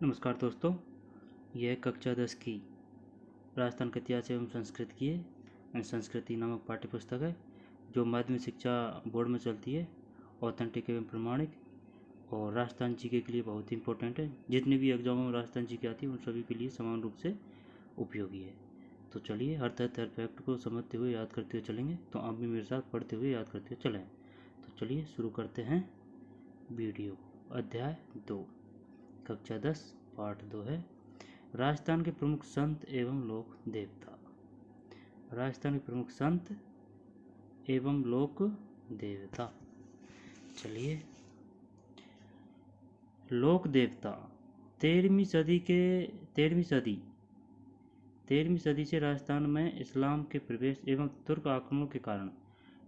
नमस्कार दोस्तों, यह कक्षा 10 की राजस्थान के इतिहास एवं संस्कृति नामक पाठ्यपुस्तक है जो माध्यमिक शिक्षा बोर्ड में चलती है। ऑथेंटिक एवं प्रमाणिक और राजस्थान जीके के लिए बहुत ही इंपॉर्टेंट है। जितने भी एग्जामों में राजस्थान जीके आती है उन सभी के लिए समान रूप से उपयोगी है। तो चलिए हर तथ्य हर फैक्ट को समझते हुए याद करते हुए चलेंगे। तो आप भी मेरे साथ पढ़ते हुए याद करते हुए चलें। तो चलिए शुरू करते हैं वीडियो। अध्याय 2 कक्षा 10 पाठ 2 है राजस्थान के प्रमुख संत एवं लोक देवता। राजस्थान के प्रमुख संत एवं लोक देवता। चलिए, लोक देवता 13वीं सदी से राजस्थान में इस्लाम के प्रवेश एवं तुर्क आक्रमणों के कारण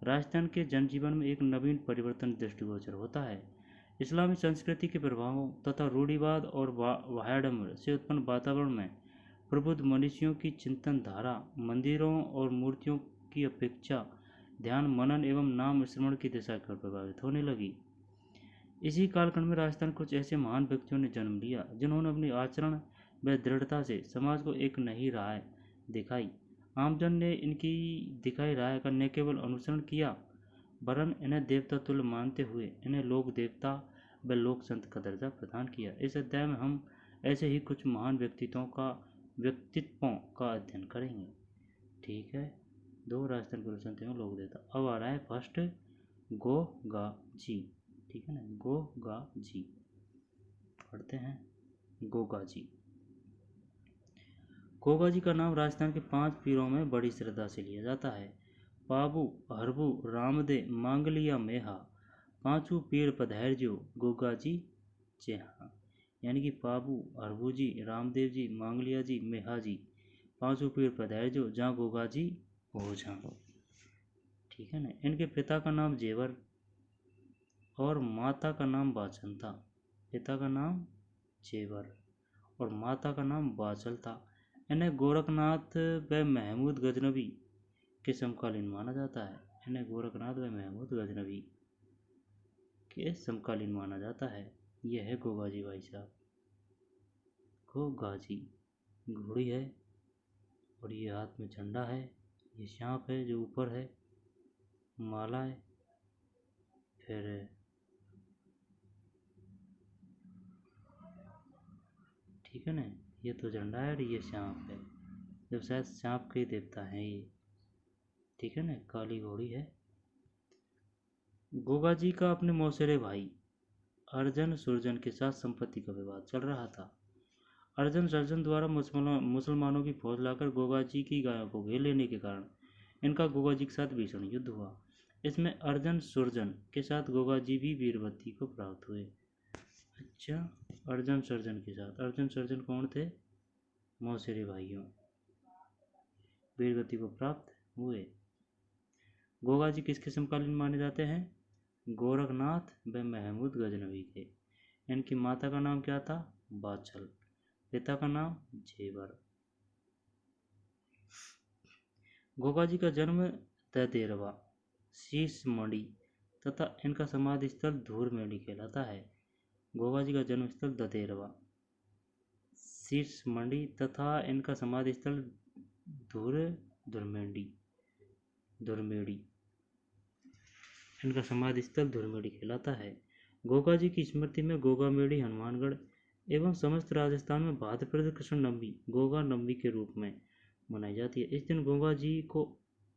राजस्थान के जनजीवन में एक नवीन परिवर्तन दृष्टिगोचर होता है। इस्लामी संस्कृति के प्रभावों तथा रूढ़िवाद और वाह्याडम्बर से उत्पन्न वातावरण में प्रबुद्ध मनुष्यों की चिंतन धारा मंदिरों और मूर्तियों की अपेक्षा ध्यान मनन एवं नाम स्मरण की दिशा की ओर प्रभावित होने लगी। इसी कालखंड में राजस्थान कुछ ऐसे महान व्यक्तियों ने जन्म लिया जिन्होंने अपनी आचरण व दृढ़ता से समाज को एक नई राह दिखाई। आमजन ने इनकी दिखाई राह का न केवल अनुसरण किया वरन इन्हें देवता तुल्य मानते हुए इन्हें लोक देवता व लोक संत का दर्जा प्रदान किया। इस अध्याय में हम ऐसे ही कुछ महान व्यक्तित्वों का अध्ययन करेंगे। ठीक है, 2 राजस्थान के संत एवं लोक देवता। अब आ रहा है फर्स्ट गोगा जी। ठीक है ना, गोगा जी पढ़ते हैं। गोगा जी का नाम राजस्थान के 5 पीरों में बड़ी श्रद्धा से लिया जाता है। पाबू हरबू रामदे मांगलिया मेहा पांचों पीर पधार्यो गोगा जी चेहा। यानी कि पाबू हरबू जी, रामदेव जी, मांगलिया जी, मेहा जी पांचों पीर पधार्यो जहाँ गोगा जी हो जाओ। ठीक है ना। इनके पिता का नाम जेवर और माता का नाम बाचल था। पिता का नाम जेवर और माता का नाम बाचल था। इन्हें गोरखनाथ व महमूद गजनबी के समकालीन माना जाता है। इन्हें गोरखनाथ व महमूद गजनबी के समकालीन माना जाता है। यह है गोगाजी भाई साहब। गोगाजी घोड़ी है और ये हाथ में झंडा है। ये सांप है जो ऊपर है, माला है, फिर ठीक है ना। ये तो झंडा है और ये सांप है, जब शायद सांप के देवता हैं ये। ठीक है ना, काली घोड़ी है। गोगा जी का अपने मौसेरे भाई अर्जन सुरजन के साथ संपत्ति का विवाद चल रहा था। अर्जन सर्जन द्वारा मुसलमानों की फौज लाकर गोगा जी की गायों को घेर लेने के कारण इनका गोगा जी के साथ भीषण युद्ध हुआ। इसमें अर्जन सुरजन के साथ गोगा जी भी वीरवती को प्राप्त हुए। अच्छा, अर्जन सर्जन के साथ। अर्जन सर्जन कौन थे? मौसेरे भाइयों, वीरगति को प्राप्त हुए। गोगा जी किसके समकालीन माने जाते हैं? गोरखनाथ व महमूद गजनवी के। इनकी माता का नाम क्या था? बाचल। पिता का नाम जेवर। गोगा जी का जन्म ददेरवा शीश मणि तथा इनका समाधि स्थल धूरमेड़ी कहलाता है। गोगा जी का जन्म स्थल ददेरवा शीश मंडी तथा इनका समाधि स्थल धुरमेड़ी इनका समाधि स्थल धुरमेड़ी कहलाता है। गोगा जी की स्मृति में गोगा मेड़ी हनुमानगढ़ एवं समस्त राजस्थान में भाद्रपद कृष्ण नवमी गोगा नवमी के रूप में मनाई जाती है। इस दिन गोगा जी को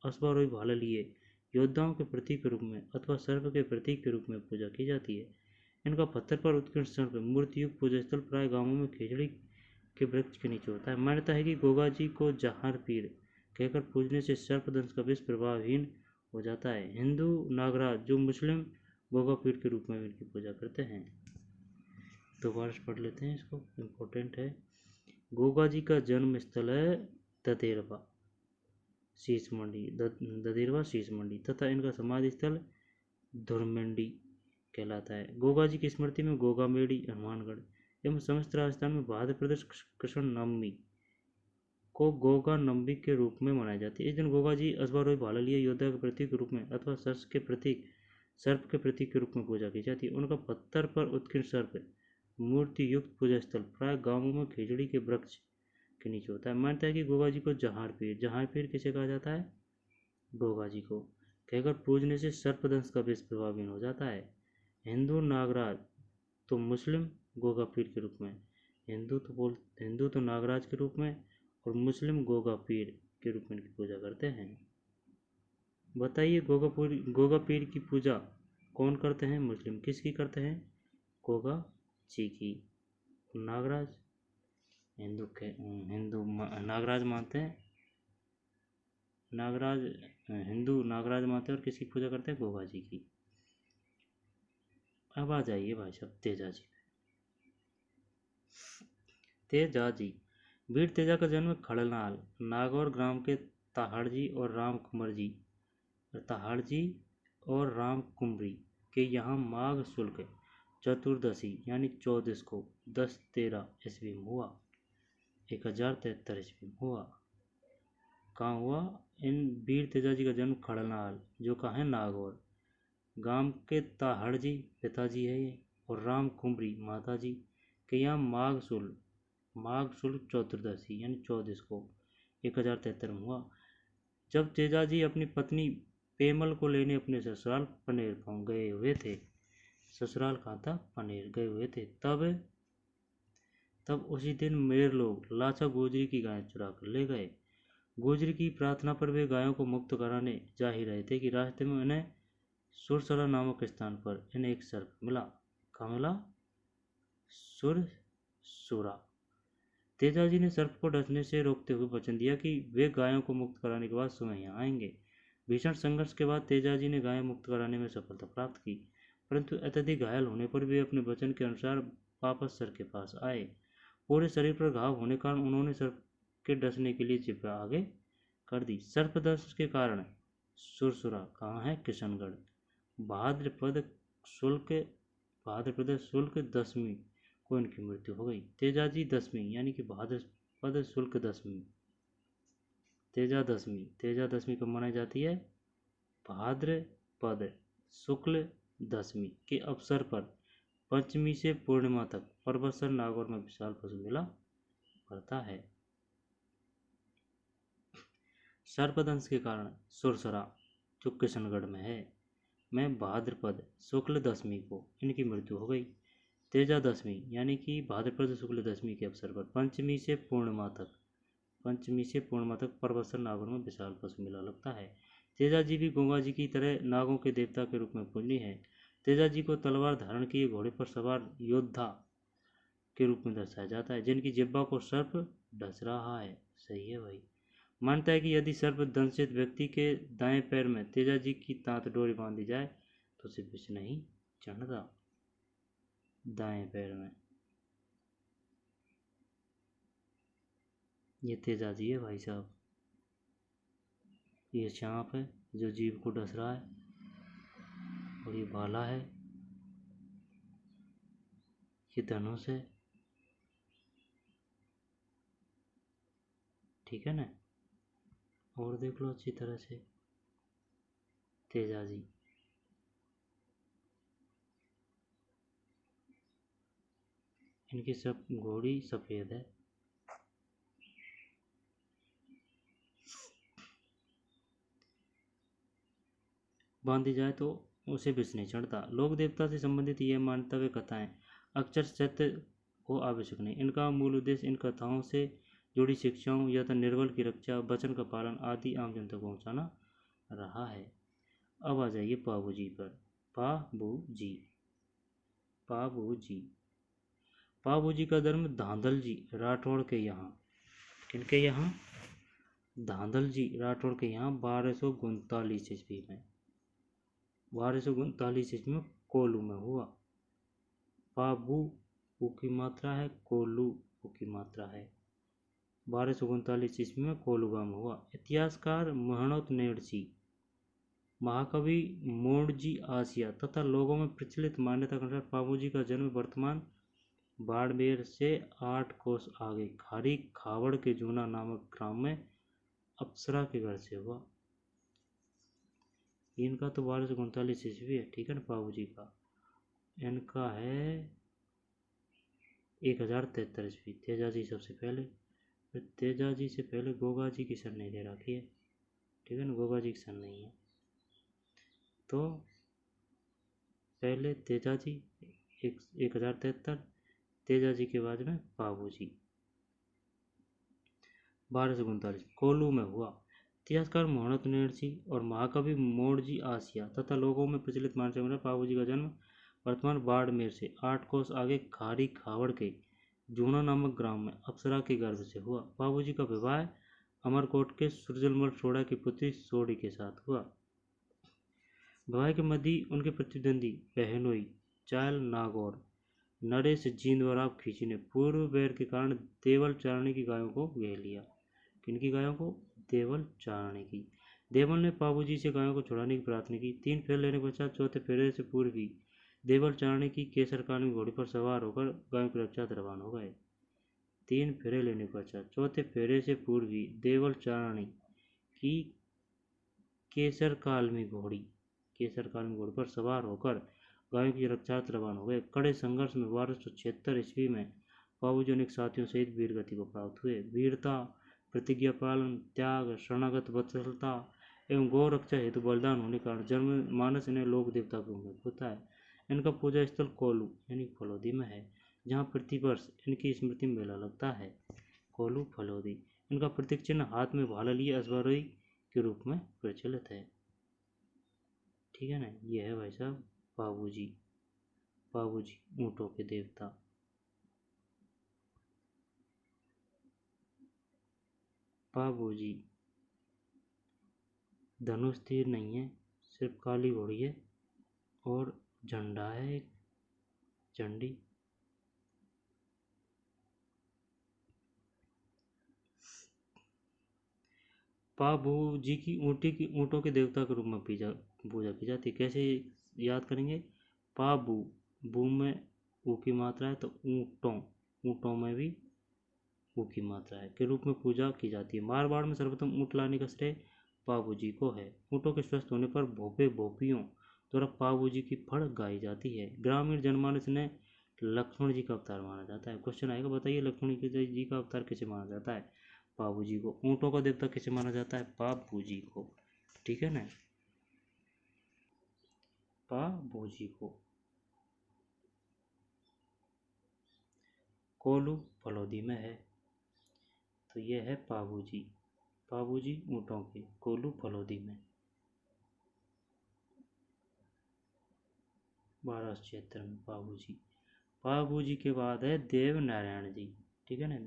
अश्वारोही भाला लिए योद्धाओं के प्रतीक के रूप में अथवा सर्प के प्रतीक के रूप में पूजा की जाती है। इनका पत्थर पर उत्कीर्ण सर्प मूर्ति युक्त पूजा स्थल प्राय गांवों में खिचड़ी के वृक्ष के नीचे होता है। मान्यता है कि गोगा जी को जहार पीर कहकर पूजने से सर्पदंश का विष प्रभावहीन हो जाता है। हिंदू नागराज जो मुस्लिम गोगा पीर के रूप में इनकी पूजा करते हैं। दोबारा पढ़ लेते हैं इसको, इम्पोर्टेंट है। गोगा जी का जन्म स्थल है ददेरवा शीश मंडी तथा इनका समाधि स्थल धुरमेंडी कहलाता है। गोगा जी की स्मृति में गोगा मेड़ी हनुमानगढ़ एवं समस्त राजस्थान में भाद्रपद कृष्ण नवमी को गोगा नवमी के रूप में मनाई जाती है। इस दिन गोगा जी अश्वारोही भाला लिए योद्धा के प्रतीक के रूप में अथवा सर्प के प्रतीक के रूप में पूजा की जाती है। उनका पत्थर पर उत्कीर्ण सर्प मूर्ति युक्त पूजा स्थल प्राय गांवों में खिचड़ी के वृक्ष के नीचे होता है। मानता है कि गोगा जी को जहार पीर किसे कहा जाता है? गोगा जी को कहकर पूजने से सर्पदंश का विष प्रभावी हो जाता है। हिंदू नागराज तो मुस्लिम गोगा पीर के रूप में, हिंदू तो नागराज के रूप में और मुस्लिम गोगा पीर के रूप में इनकी पूजा करते हैं। बताइए गोगा पीर की पूजा कौन करते हैं? मुस्लिम। किसकी करते हैं? गोगा जी की। नागराज हिंदू नागराज मानते हैं, हिंदू नागराज मानते हैं और किसकी पूजा करते हैं? गोगा जी की। अब आ जाइए भाई साहब तेजा जी। तेजा जी, वीर तेजा का जन्म खड़नाल नागौर ग्राम के ताहाड़जी और राम कुमरी के यहाँ माघ शुल्क चतुर्दशी यानी 14 को 10-13 ईस्वी में हुआ। 1073 ईस्वी में हुआ। कहाँ हुआ? इन वीर तेजा जी का जन्म खड़नाल, जो कहाँ है? नागौर। गांव के ताहड़जी पिताजी है ये, और राम कुमरी माता जी के यहाँ माघ शुल्क चतुर्दशी यानी 14 को 1073 में हुआ। जब तेजा जी अपनी पत्नी पेमल को लेने अपने ससुराल पनेर गए हुए थे, ससुराल कहाँ था? पनेर गए हुए थे, तब उसी दिन मेर लोग लाचा गोजरी की गायें चुरा कर ले गए। गोजरी की प्रार्थना पर वे गायों को मुक्त कराने जा ही रहे थे कि रास्ते में उन्हें सुरसरा नामक स्थान पर इन्हें एक सर्प मिला। कहाँ मिला? सुरसुरा। तेजा जी ने सर्प को डसने से रोकते हुए वचन दिया कि वे गायों को मुक्त कराने के बाद स्वयं यहाँ आएंगे। भीषण संघर्ष के बाद तेजा जी ने गायें मुक्त कराने में सफलता प्राप्त की, परंतु अत्यधिक घायल होने पर वे अपने वचन के अनुसार वापस सर के पास आए। पूरे शरीर पर घाव होने के कारण उन्होंने सर्प के डसने के लिए जिह्वा आगे कर दी। सर्पदंश के कारण सुरसुरा कहाँ है? किशनगढ़। भाद्रपद शुल्क दशमी को इनकी मृत्यु हो गई। तेजा जी दशमी यानी कि भाद्रपद शुल्क दशमी, तेजा दशमी कब मनाई जाती है? भाद्रपद शुक्ल दशमी के अवसर पर पंचमी से पूर्णिमा तक परबतसर नागौर में विशाल पशु मेला पड़ता है। सर्पदंश के कारण सुरसरा जो किशनगढ़ में है में भाद्रपद शुक्ल दशमी को इनकी मृत्यु हो गई। तेजा दशमी यानी कि भाद्रपद शुक्ल दशमी के अवसर पर पंचमी से पूर्णिमा तक परबतसर नागौर में विशाल पशु मेला लगता है। तेजा जी भी गंगा जी की तरह नागों के देवता के रूप में पूजनीय है। तेजा जी को तलवार धारण किए घोड़े पर सवार योद्धा के रूप में दर्शाया जाता है, जिनकी जिह्वा को सर्प डस रहा है। सही है भाई। मानता है कि यदि सर्प दंशित व्यक्ति के दाएं पैर में तेजा जी की तांत डोरी बांधी जाए तो उसे विष नहीं चढ़ता। दाएं पैर में ये तेजा जी है भाई साहब। ये सांप है जो जीव को डस रहा है, और ये भाला है, ये धनुष है। ठीक है ना? और देख लो अच्छी तरह से तेजा जी। इनकी सब घोड़ी सफेद है। बांधी जाए तो उसे विष नहीं चढ़ता। लोक देवता से संबंधित ये मान्यता व कथाएं अक्षर सत्य हो आवश्यक नहीं। इनका मूल उद्देश्य इन कथाओं से जुड़ी शिक्षाओं या तो निर्बल की रक्षा, वचन का पालन आदि आम जन तक पहुँचाना रहा है। अब आ जाइए पाबूजी पर। पाबूजी का धर्म धांधल जी राठौड़ के यहाँ, इनके यहाँ धांधल जी राठौड़ के यहाँ 1239 ईस्वी में कोलू में हुआ। पाबू ऊ की मात्रा है, कोलू ऊ की मात्रा है। 1239 ईस्वी में कोलूगा में हुआ। इतिहासकार महणोत नेड़सी, महाकवि मोड़जी आसिया तथा लोगों में प्रचलित मान्यता के अनुसार पाबूजी का जन्म वर्तमान बाड़मेर से 8 कोस आगे खारी खावड़ के जूना नामक ग्राम में अप्सरा के घर से हुआ। इनका तो 1239 ईस्वी है। ठीक है ना? पाबूजी का इनका है 1073 ईस्वी। तेजाजी सबसे पहले, फिर तेजाजी से पहले गोगा जी की सन नहीं दे रखी है, ठीक है ना, गोगा जी की सन नहीं है। तो पहले तेजाजी 1073, तेजाजी के बाद में बाबूजी। 1249 कोल्लू में हुआ। इतिहासकार मोहम्मद नेरसी और महाकवि मोड़जी आसिया तथा लोगों में प्रचलित मानसिक अनुसार बाबूजी का जन्म वर्तमान बाड़मेर से 8 कोस आगे खारी खावड़ के जूना नामक ग्राम में अप्सरा के गर्भ से हुआ। बाबूजी का विवाह अमरकोट के सुरजलमल सोड़ा की पुत्री सोड़ी के साथ हुआ। विवाह के मध्य उनके प्रतिद्वंदी बहनोई चायल नागौर नरेश जींदवराव खींची ने पूर्व बैर के कारण देवल चारणी की गायों को घेर लिया। किनकी गायों को? देवल चारणी की। देवल ने बाबूजी से गायों को छुड़ाने की प्रार्थना की। 3 फेरे लेने के पश्चात चौथे फेरे से पूर्व ही देवल चारणी की केसर काल में घोड़ी पर सवार होकर गायों की रक्षा रवाना हो गए। 3 फेरे लेने के पश्चात चौथे फेरे से पूर्व ही देवल चारणी की केसर काल में घोड़ी पर सवार होकर गायों की रक्षा रवाना हो गए। कड़े संघर्ष में 1276 ईस्वी में बाबूजी अनेक साथियों सहित वीर गति को प्राप्त हुए। वीरता, प्रतिज्ञा पालन, त्याग, शरणागत वत्सलता एवं गौ रक्षा हेतु बलिदान होने के कारण जनमानस इन्हें लोक देवता के रूप में पूजता है। इनका पूजा स्थल कोल्लू यानी फलोदी में है, जहाँ प्रतिवर्ष इनकी स्मृति में मेला लगता है। कोल्लू फलोदी। इनका प्रतीक चिन्ह हाथ में भाला लिए अश्वारोही के रूप में प्रचलित है, ठीक है ना। ये है भाई साहब बाबूजी ऊँटों के देवता। बाबूजी धनुष तीर नहीं है, सिर्फ काली घोड़ी है और झंडा है, एक झंडी। बाबूजी की ऊँटों के देवता के रूप में पूजा की जाती है। कैसे याद करेंगे? पाबू, बू में ऊ की मात्रा है, तो ऊँटों में भी ऊ की मात्रा है के रूप में पूजा की जाती है। मारवाड़ में सर्वप्रथम ऊँट लाने का श्रेय बाबूजी को है। ऊँटों के स्वस्थ होने पर भोपे भोपियों द्वारा बाबूजी की फड़ गाई जाती है। ग्रामीण जनमानस ने लक्ष्मण जी का अवतार माना जाता है। क्वेश्चन आएगा, बताइए लक्ष्मण जी का अवतार किसे माना जाता है? बाबूजी को। ऊँटों का देवता किसे माना जाता है? बाबूजी को, ठीक है ना, बाबूजी को। कोल्लू फलोदी में है, तो ये है बाबूजी ऊँटों के, कोल्लू फलोदी में। 1276 में बाबूजी के बाद है देव नारायण जी, ठीक है ना,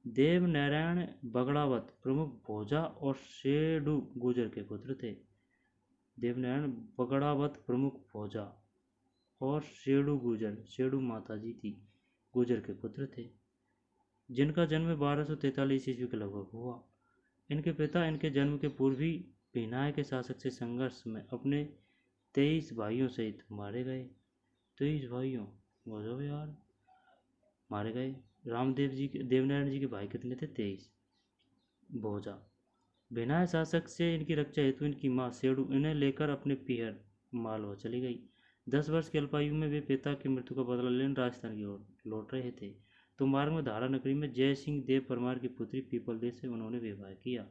देव नारायण बगड़ावत प्रमुख भोजा और शेडू गुजर के पुत्र थे। देवनारायण बगड़ावत प्रमुख भोजा और शेडू माता जी थी, गुजर के पुत्र थे, जिनका जन्म 1243 ईस्वी के लगभग हुआ। इनके पिता इनके जन्म के पूर्व ही भिनाय के शासक से संघर्ष में अपने 23 भाइयों सहित मारे गए। 23 भाइयों, गजब यार, मारे गए। देवनारायण जी के भाई कितने थे? 23। भोजा। भिनाय शासक से इनकी रक्षा हेतु इनकी माँ सेडू इन्हें लेकर अपने पीहर मालवा चली गई। 10 वर्ष की अल्पायु में वे पिता की मृत्यु का बदला लेने राजस्थान की ओर लौट रहे थे, तो मार्ग में धारा नगरी में जय सिंह देव परमार की पुत्री पीपल देव से उन्होंने विवाह किया।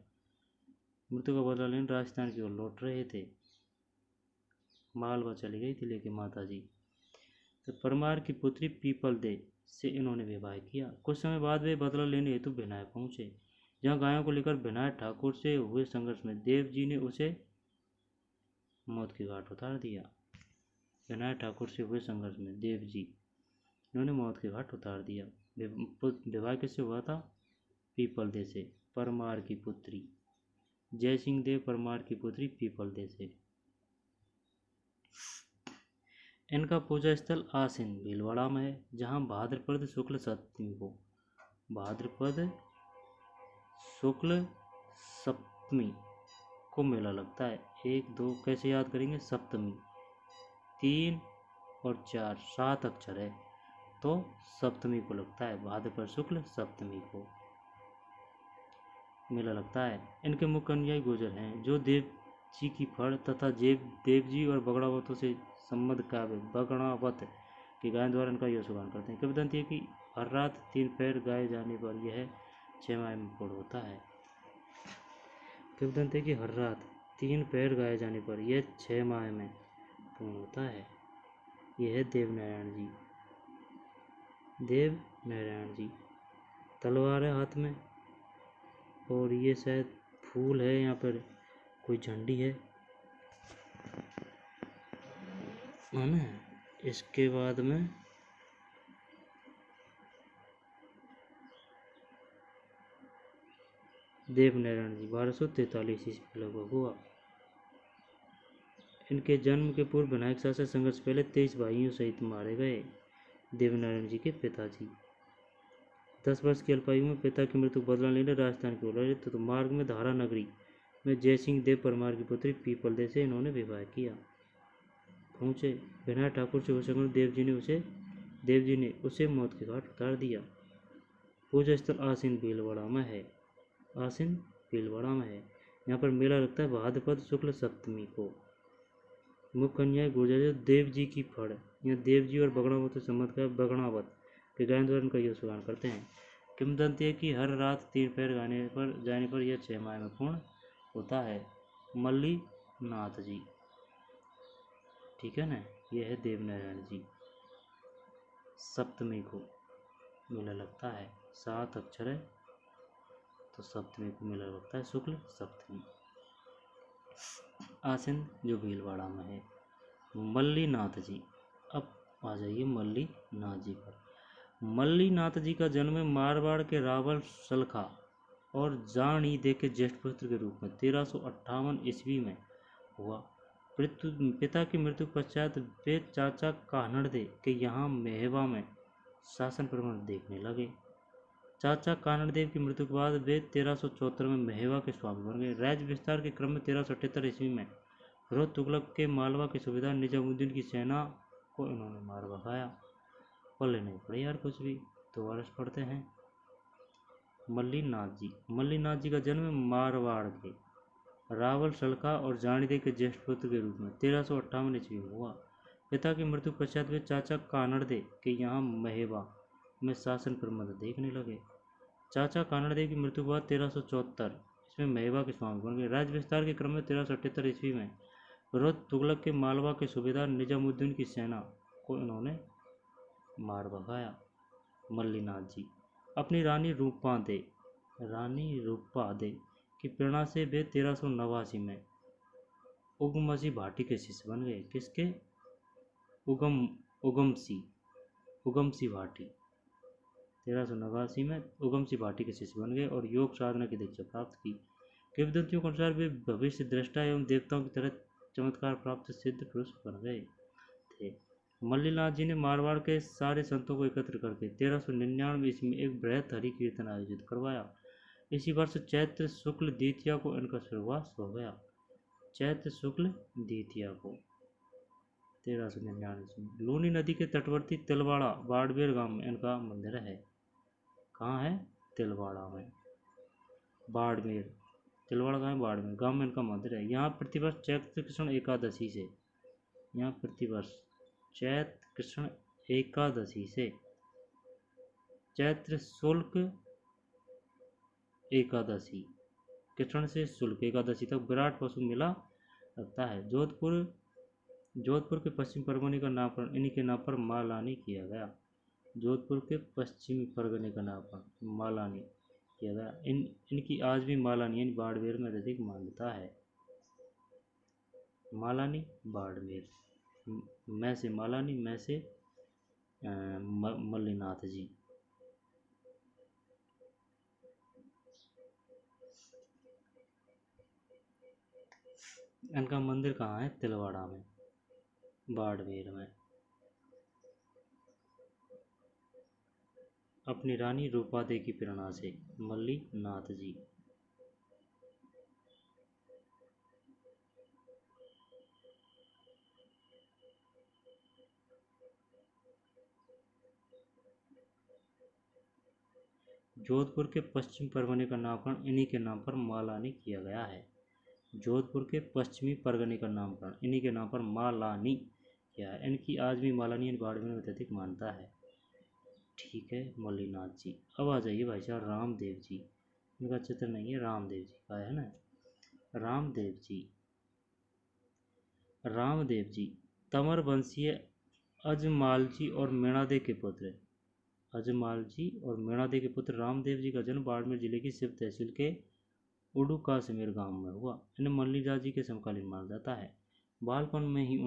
मृत्यु का बदला लेने राजस्थान की ओर लौट रहे थे, मालवा चली गई थी लेके माता जी, तो परमार की पुत्री पीपल देव से इन्होंने विवाह किया। कुछ समय बाद वे बदला लेने हेतु भिनाय पहुंचे, जहाँ गायों को लेकर भिनाय ठाकुर से हुए संघर्ष में देव जी ने उसे मौत के घाट उतार दिया। भिनाय ठाकुर से हुए संघर्ष में देव जी इन्होंने मौत के घाट उतार दिया। विवाह किससे हुआ था? पीपल दे से, परमार की पुत्री जय सिंह देव परमार की पुत्री पीपल दे से। इनका पूजा स्थल आसीन भीलवाड़ा में है, जहाँ भाद्रपद शुक्ल सप्तमी को मेला लगता है। 1 2 कैसे याद करेंगे? सप्तमी, 3 और 4 7 अक्षर है, तो सप्तमी को लगता है, भाद्रपद शुक्ल सप्तमी को मेला लगता है। इनके मुख्य अनुयायी गुर्जर हैं, जो देव जी की फड़ तथा देव जी और बगड़ावतों से संबद्ध काव्य बगड़ावत कि गायों द्वारा इनका यशोगान करते हैं। किंवदंती है कि हर रात 3 पैर गाए जाने पर यह 6 माह में पूर्ण होता है। किंवदंती है कि हर रात 3 पैर गाए जाने पर यह 6 माह में पूर्ण होता है। यह है देव नारायण जी। तलवार है हाथ में और ये शायद फूल है, यहाँ पर कोई झंडी है ना। इसके बाद में देव नारायण जी 1243 ईस्वी लगभग हुआ। इनके जन्म के पूर्व विनायक शासक संघर्ष पहले 23 भाइयों सहित मारे गए। देवनारायण जी के पिताजी 10 वर्ष की अल्पायु में पिता की मृत्यु बदला लेने राजस्थान की ओर लौटे तो मार्ग में धारा नगरी में जयसिंह देव परमार की पुत्री पीपलदेव से इन्होंने विवाह किया। पहुँचे विनायक ठाकुर से हो देव जी ने उसे मौत के घाट उतार दिया। पूजा स्थल आसीन भीलवाड़ा में है। यहाँ पर मेला लगता है भाद्रपद शुक्ल सप्तमी को। मुख्य कन्या गुर्जर देव जी की फड़, यहाँ देव जी और बगड़ावत संबंध का बगड़ावत के गायन द्वारा इनका यशोगान करते हैं। किंवदंती है कि हर रात 3 पैर जाने पर यह 6 माह में पूर्ण होता है। मल्ली नाथ जी, ठीक है ना। यह है देवनारायण जी। सप्तमी को मेला लगता है, 7 अक्षर है तो सप्तमी को मेला लगता है, शुक्ल सप्तमी। आसिन जो भीलवाड़ा में है। मल्लीनाथ जी, अब आ जाइए मल्लीनाथ जी पर। मल्लीनाथ जी का जन्म मारवाड़ के रावल सलखा और जानी दे के ज्येष्ठ पुत्र के रूप में 1358 ईस्वी में हुआ। पिता की मृत्यु पश्चात वे चाचा कानड़दे के यहाँ मेहवा में शासन प्रबंध देखने लगे। चाचा कानड़देव की मृत्यु के बाद वे 1374 में मेहवा के स्वामी बन गए। राज्य विस्तार के क्रम में 1378 ईस्वी में फिरोज तुगलक के मालवा के सूबेदार निजामुद्दीन की सेना को इन्होंने मार भगाया। पढ़ नहीं पड़े यार कुछ भी, 2 वर्ष पढ़ते हैं। मल्लीनाथ जी का जन्म मारवाड़ के रावल सलखा और जानीदे के ज्येष्ठ पुत्र के रूप में 1358 ईस्वी में हुआ। पिता की मृत्यु पश्चात वे चाचा कानड़दे के यहाँ महेवा में शासन प्रबंध देखने लगे। चाचा कानड़देव की मृत्यु के बाद 1374 इसमें मेहवा के स्वामी बन गए। राज्य विस्तार के क्रम में 1378 ईस्वी में फिरोज तुगलक के मालवा के सूबेदार निजामुद्दीन की सेना को इन्होंने मार भगाया। मल्लीनाथ जी अपनी रानी रूपा दे की प्रेरणा से वे 1389 में उगमसी भाटी के शिष्य बन गए। किसके? उगमसी भाटी 1389 में उगमसी भाटी के शिष्य बन गए और योग साधना की दीक्षा प्राप्त की। किंवदंतियों के अनुसार वे भविष्य दृष्टा एवं देवताओं की तरह चमत्कार प्राप्त सिद्ध पुरुष बन गए थे। मल्लीनाथ जी ने मारवाड़ के सारे संतों को एकत्र करके 1399 ईस्वी में एक बृहत हरि कीर्तन आयोजित करवाया। इसी वर्ष चैत्र शुक्ल द्वितीया को इनका स्वर्गवास हो गया। चैत्र शुक्ल द्वितीया को 1399 ईस्वी में लूनी नदी के तटवर्ती तिलवाड़ा बाड़मेर गांव में इनका मंदिर है। कहाँ है? तिलवाड़ा में। बाड़मेर, तिलवाड़ा गांव बाड़मेर गांव में इनका मंदिर है। यहाँ प्रतिवर्ष चैत्र कृष्ण एकादशी से चैत्र शुल्क एकादशी कृष्ण से शुल्क एकादशी तक विराट पशु मेला लगता है। जोधपुर के पश्चिम परगने का नामकरण इन्हीं के नाम पर मालानी किया गया। जोधपुर के पश्चिमी परगने का नामकरण मालानी किया गया। इनकी आज भी मालानी यानी बाड़मेर में अधिक मान्यता है। मालानी बाड़मेर, मैं से मालानी, मैं से मल्लीनाथ जी। इनका मंदिर कहाँ है? तिलवाड़ा में, बाड़मेर में। अपनी रानी रूपादे की प्रेरणा से मल्लीनाथ जी। जोधपुर के पश्चिम परगने का नामकरण इन्हीं के नाम पर मालानी किया गया है। जोधपुर के पश्चिमी परगने का नामकरण इन्हीं के नाम पर मालानी किया है। इनकी आज भी मालानियन बाड़मेर में अत्यधिक मान्यता है। ठीक है, मल्लीनाथ जी। अब आ जाइए भाई साहब रामदेव जी। इनका चित्र नहीं है, रामदेव जी का है ना। रामदेव जी, रामदेव जी तंवर वंशीय अजमाल जी और मेणादे के पुत्र। अजमाल जी और मेणादे के पुत्र रामदेव जी का जन्म बाड़मेर जिले की शिव तहसील के उडू काश्मीर गांव में हुआ। इन्हें मल्लीनाथ जी के समकालीन माना जाता है। बालपन में ही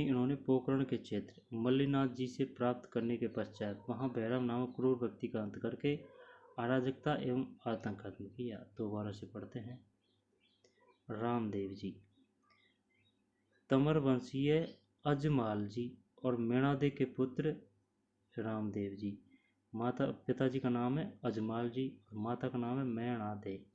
उन्होंने पोकरण के क्षेत्र मल्लीनाथ जी से प्राप्त करने के पश्चात वहां भैरव नामक क्रूर व्यक्ति का अंत करके अराजकता एवं आतंक खत्म किया। दोबारा से पढ़ते हैं। रामदेव जी तंवर वंशीय अजमाल जी और मेणादे के पुत्र रामदेव जी। पिताजी का नाम है अजमाल जी और माता का नाम है मेणादे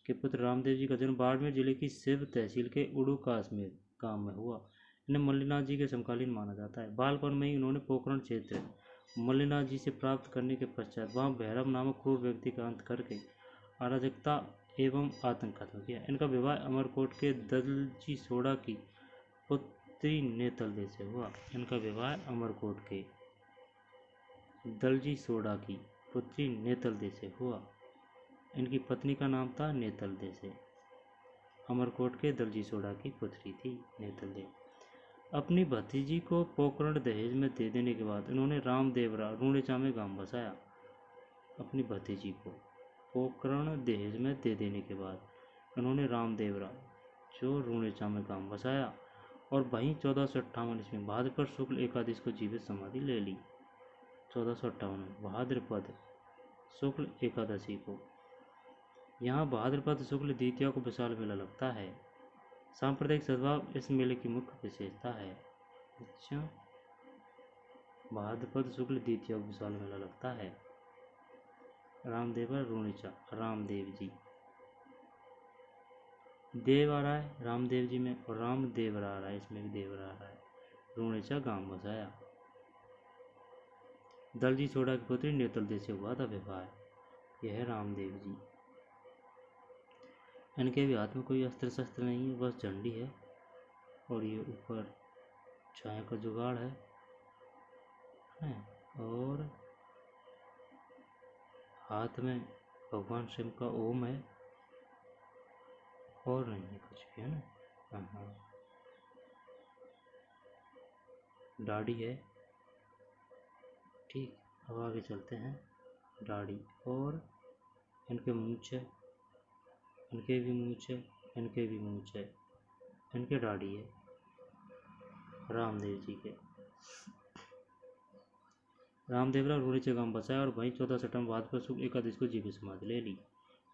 के पुत्र रामदेव जी का जन्म बाड़मेर जिले की शिव तहसील के उडू काश्मीर गांव में हुआ। इन्हें मल्लीनाथ जी के समकालीन माना जाता है। बालपन में ही उन्होंने पोकरण क्षेत्र मल्लीनाथ जी से प्राप्त करने के पश्चात वहां भैरव नामक क्रूर व्यक्ति का अंत करके अराजकता एवं आतंक खत्म किया। इनका विवाह अमरकोट के दलजी सोडा की पुत्री नेतलदे से हुआ। इनका विवाह अमरकोट के दलजी सोडा की पुत्री नेतलदे से हुआ। इनकी पत्नी का नाम था नेतलदे से। अमरकोट के दलजी सोडा की पुत्री थी नेतलदे। अपनी भतीजी को पोकरण दहेज में दे देने के बाद उन्होंने रामदेवरा रूणेचा में गांव बसाया। अपनी भतीजी को पोकरण दहेज में दे देने के बाद उन्होंने रामदेवरा जो रूणेचा में गांव बसाया और वहीं 1458 ईस्वी में भाद्रपद शुक्ल एकादश को जीवित समाधि ले ली। 1458 भाद्रपद शुक्ल एकादशी को यहाँ भाद्रपद शुक्ल द्वितीया को विशाल मेला लगता है। सांप्रदायिक सद्भाव इस मेले की मुख्य विशेषता है। अच्छा, भाद्रपद शुक्ल द्वितीया को विशाल मेला लगता है। रामदेवरा रूणेचा रामदेव जी। देव आ रहा है रामदेव जी में और रामदेवरा आ रहा है, इसमें भी देवरा आ रहा है। रूणेचा गांव बसाया। दलजी सोडा की पुत्री नेतलदे से हुआ था विवाह। यह है रामदेव जी। इनके भी हाथ में कोई अस्त्र शस्त्र नहीं है, बस झंडी है और ये ऊपर छाया का जुगाड़ है और हाथ में भगवान शिव का ओम है और नहीं है कुछ भी, है ना। हाँ, दाढ़ी है। ठीक, अब आगे चलते हैं। दाढ़ी और इनके मूंछ है, इनके भी मूंछ है, इनके भी मूंछ है, इनके दाढ़ी है रामदेव जी के। रामदेवरा रूणेचा गांव बसाया और वहीं 1458 भाद्रपद शुक्ल एकादशी को जीवित समाधि ले ली।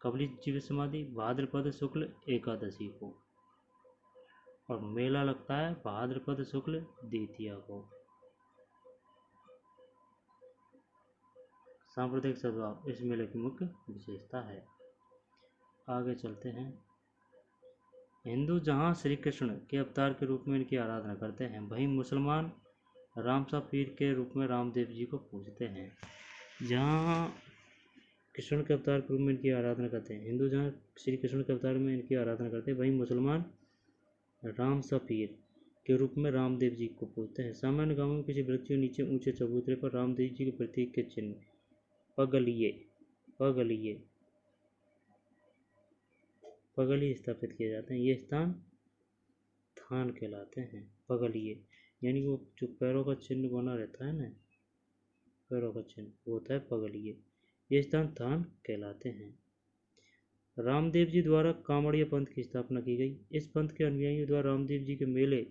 कब ली जीवित समाधि? भाद्रपद शुक्ल एकादशी को। और मेला लगता है भाद्रपद शुक्ल द्वितीया को। सांप्रदायिक सद्भाव इस मेले की मुख्य विशेषता है। आगे चलते हैं। हिंदू जहां श्री कृष्ण के अवतार के रूप में इनकी आराधना करते हैं, वहीं मुसलमान रामसा पीर के रूप में रामदेव जी को पूजते हैं। जहाँ कृष्ण के अवतार के रूप में इनकी आराधना करते हैं, हिंदू जहाँ श्री कृष्ण के अवतार में इनकी आराधना करते हैं, वहीं मुसलमान रामसा पीर के रूप में रामदेव जी को पूजते हैं। सामान्य गांवों में किसी वृक्ष के नीचे ऊंचे चबूतरे पर रामदेव जी के प्रतीक के चिन्ह पगलिए स्थापित किए जाते हैं। ये स्थान थान कहलाते हैं। पगलिए यानी वो जो पैरों का चिन्ह बना रहता है ना, पैरों का चिन्ह वो होता है पगलिए। ये स्थान थान कहलाते हैं। रामदेव जी द्वारा कांवड़िया पंथ की स्थापना की गई। इस पंथ के अनुयायियों द्वारा रामदेव जी के मेले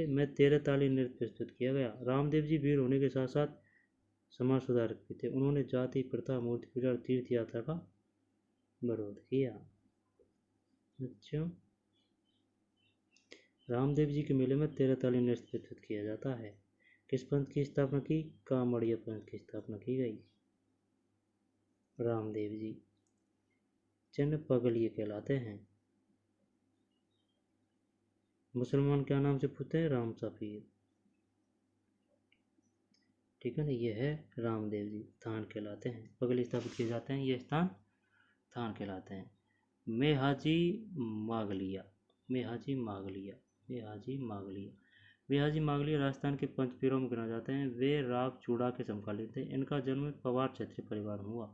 में 13 ताली नृत्य प्रस्तुत किया गया। रामदेव जी वीर होने के साथ साथ समाज सुधारक भी थे। उन्होंने जाति प्रथा, मूर्ति पूजा और तीर्थ यात्रा का विरोध किया। अच्छा, रामदेव जी के मेले में 13 ताली नृत्य प्रस्तुत किया जाता है। किस पंथ की स्थापना की? कांवड़िया पंथ की स्थापना की गई। रामदेव जी चिन्ह पगलिए कहलाते हैं। मुसलमान क्या नाम से पूछते हैं? रामसा पीर। ठीक है ना, ये है रामदेव जी, थान कहलाते हैं। पगली स्थापित किए जाते हैं, ये स्थान थान कहलाते हैं। मेहाजी मागलिया, मेहाजी मागलिया, मेहाजी मागलिया, मेहाजी मागलिया राजस्थान के पंचपीरों में गिना जाते हैं। वे राव चूड़ा के समकालीन थे। इनका जन्म पवार क्षत्रिय परिवार में हुआ,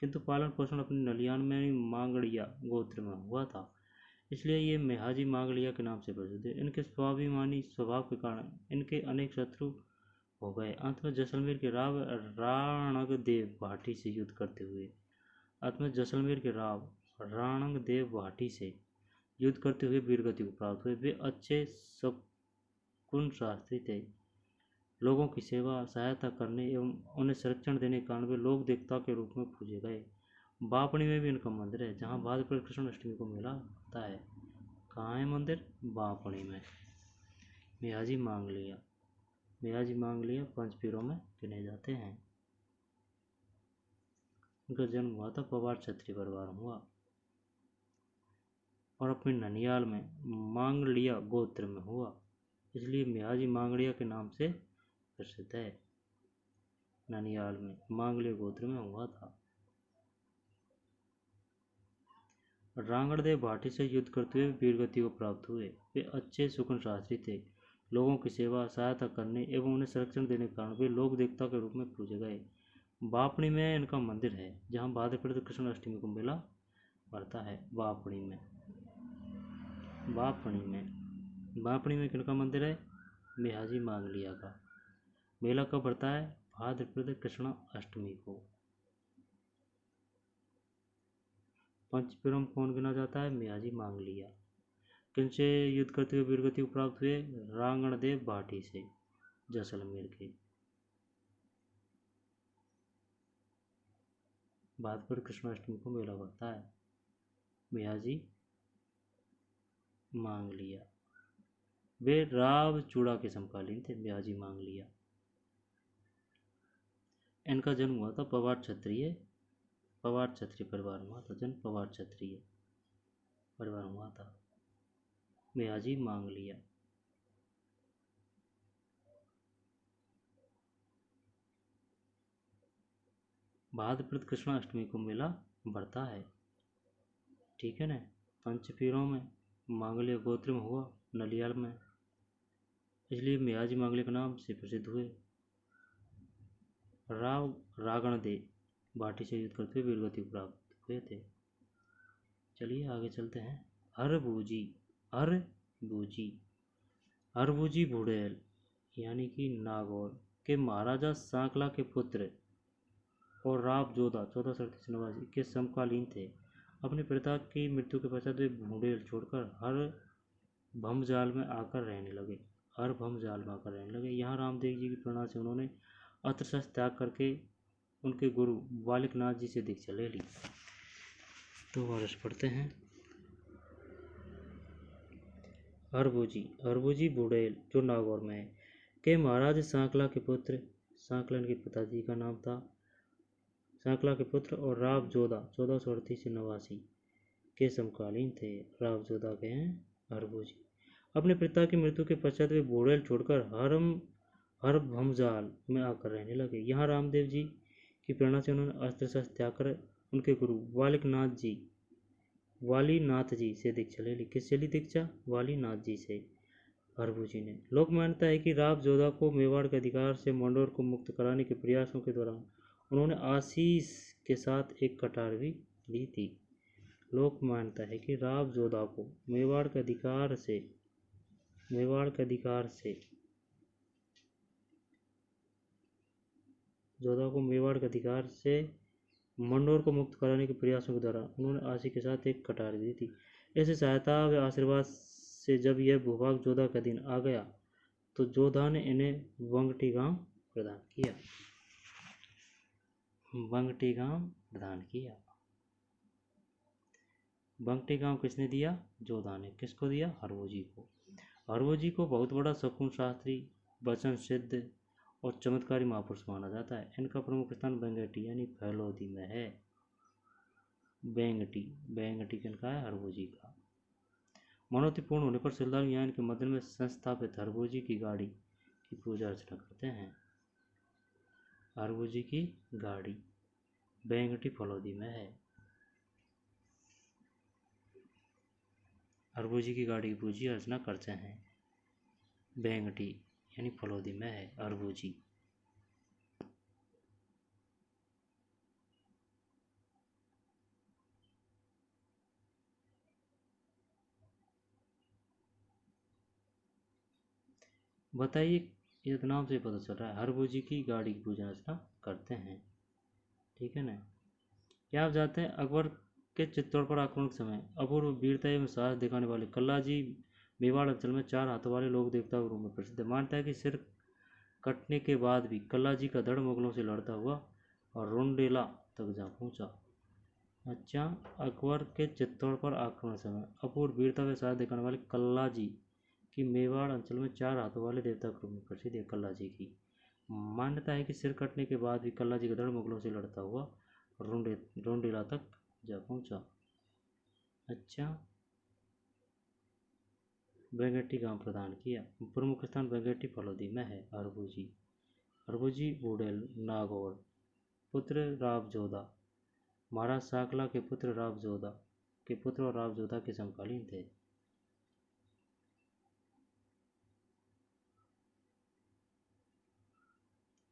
किंतु पालन पोषण अपने नलियान में मांगड़िया गोत्र में हुआ था, इसलिए ये मेहाजी मांगलिया के नाम से प्रसिद्ध है। इनके स्वाभिमानी स्वभाव के कारण इनके अनेक शत्रु हो गए। अंत में जैसलमेर के राव राणगदेव भाटी से युद्ध करते हुए अंत में जैसलमेर के राव राणगदेव भाटी से युद्ध करते हुए वीरगति को प्राप्त हुए। वे अच्छे शकुन शास्त्री थे। लोगों की सेवा सहायता करने एवं उन्हें संरक्षण देने के कारण वे लोक देवता के रूप में पूजे गए। बापणी में भी इनका मंदिर है, जहाँ भाद्रपद कृष्ण अष्टमी को मेला होता है। कहाँ है मंदिर? बापणी में। मेहाजी मांगलिया, मेहाजी मांगलिया पंचपीरों में गिने जाते हैं। इनका जन्म हुआ था पवार क्षत्रिय परिवार में हुआ और अपने ननियाल में मांगलिया गोत्र में हुआ, इसलिए मेहाजी मांगलिया के नाम से प्रसिद्ध है। ननियाल में मांगलिया गोत्र में हुआ था। रांगड़देव भाटी से युद्ध करते हुए वीरगति को प्राप्त हुए। वे अच्छे सुकन शास्त्री थे। लोगों की सेवा सहायता करने एवं उन्हें संरक्षण देने के कारण वे लोक देवता के रूप में पूजे गए। बापणी में इनका मंदिर है, जहाँ भाद्रपद कृष्ण अष्टमी को मेला पड़ता है। बापणी में, बापणी में, बापणी में किनका मंदिर है? मेहाजी मांगलिया का। मेला कब पड़ता है? भाद्रपद कृष्ण अष्टमी को। पंचपीरों में कौन गिना जाता है? मेहाजी मांगलिया। किनसे युद्ध करते हुए वीरगति को प्राप्त हुए? रांगणदेव भाटी से, जैसलमेर के। भाद्रपद कृष्णाष्टमी को मेला पड़ता है। मेहाजी मांगलिया, वे राव चूड़ा के समकालीन थे। मेहाजी मांगलिया, इनका जन्म हुआ था पवार क्षत्रिय परिवार में हुआ था। जन्म पवार क्षत्रिय परिवार में हुआ था। मेहाजी मांगलिया। भाद्रपद कृष्ण अष्टमी को मेला बढ़ता है, ठीक है ना। पंचपीरों में मांगलिया गोत्र में हुआ, नलियाल में, इसलिए मेहाजी मांगलिया के नाम से प्रसिद्ध हुए। राव रागणदेव भाटी से युद्ध करते हुए वीरगति को प्राप्त हुए थे। चलिए आगे चलते हैं। हरबूजी, हरबूजी, हरबूजी भुड़ैल यानी कि नागौर के महाराजा सांकला के पुत्र और राव जोधा 1437 के समकालीन थे। अपने पिता की मृत्यु के पश्चात वे भुड़ैल छोड़कर हर भमजाल में आकर रहने लगे। हर भमजाल में आकर रहने लगे। यहाँ रामदेव जी की प्रेरणा से उन्होंने अस्त्र शस्त्र त्याग करके उनके गुरु बालिकनाथ जी से दीक्षा ले ली। तो वर्ष पढ़ते हैं। हरबूजी, हरबूजी भुड़ैल जो नागौर में है, के महाराज सांकला के पुत्र, सांकला के पिताजी का नाम था, सांकला के पुत्र और राव जोधा 1438 के समकालीन थे। राव जोधा के हैं हरबूजी। अपने पिता की मृत्यु के पश्चात वे भुड़ैल छोड़कर हर भमजाल में आकर रहने लगे। यहाँ रामदेव जी की प्रेरणा से उन्होंने अस्त्र शस्त्र त्याग कर उनके गुरु वालीनाथ जी से दीक्षा ले ली। किससे ली दीक्षा? वालीनाथ जी से हरबूजी ने। लोक मान्यता है कि राव जोधा को मेवाड़ के अधिकार से मंडोर को मुक्त कराने के प्रयासों के दौरान उन्होंने आशीष के साथ एक कटार भी ली थी। लोक मान्यता है कि राव जोधा को मेवाड़ के अधिकार से जोधा को मेवाड़ के अधिकार से मंडोर को मुक्त कराने के प्रयासों के दौरान उन्होंने आशीष के साथ एक कटार दी थी। ऐसे सहायता व आशीर्वाद से जब यह भूभाग जोधा का दिन आ गया तो जोधा ने इन्हें वंगटी गांव प्रदान किया। वंगटी गांव प्रदान किया। वंगटी गांव किसने दिया? जोधा ने। किसको दिया? हरबूजी को। हरबूजी को बहुत बड़ा शकुन शास्त्री, वचन सिद्ध और चमत्कारी महापुरुष माना जाता है। इनका प्रमुख स्थान बेंगटी यानी फैलोदी में है। बेंगटी किनका है? हरबूजी का। मनोती पूर्ण होने पर श्रद्धालु यहाँ इनके मंदिर में संस्थापित हरबूजी की गाड़ी की पूजा अर्चना करते हैं। हरबूजी की गाड़ी बेंगटी फलोदी में है। अरबू जी की गाड़ी की पूजी अर्चना करते हैं। बेंगटी यानी फलोदी में है अरबू जी। बताइए, ये तो नाम से पता चल रहा है अरबू जी की गाड़ी की पूजा अर्चना करते हैं। ठीक है ना। क्या आप जानते हैं अकबर के चित्तौड़ पर आक्रमण के समय अपूर्व वीरता एवं साहस दिखाने वाले कल्ला जी मेवाड़ अंचल में 4 हाथों वाले लोक देवता के रूप में प्रसिद्ध है। मानता है कि सिर कटने के बाद भी कल्ला जी का धड़ मुगलों से लड़ता हुआ और रोंडेला तक जा पहुंचा। अच्छा, अकबर के चित्तौड़ पर आक्रमण समय अपूर्व वीरता व साहस दिखाने वाले कल्ला जी की मेवाड़ अंचल में 4 हाथों वाले देवता के रूप में प्रसिद्ध है। कल्ला जी की मान्यता है कि सिर कटने के बाद भी कल्ला जी का धड़ मुगलों से लड़ता हुआ रोंडेला तक जा पहुंचा। अच्छा, बेंगेटी गांव प्रदान किया। प्रमुख स्थान बेंगेटी फलोदी में है अरबू जी बूढ़ेल नागौर पुत्र राव जोधा महाराज साकला के पुत्र राव जोधा के पुत्र और राव जोधा के समकालीन थे।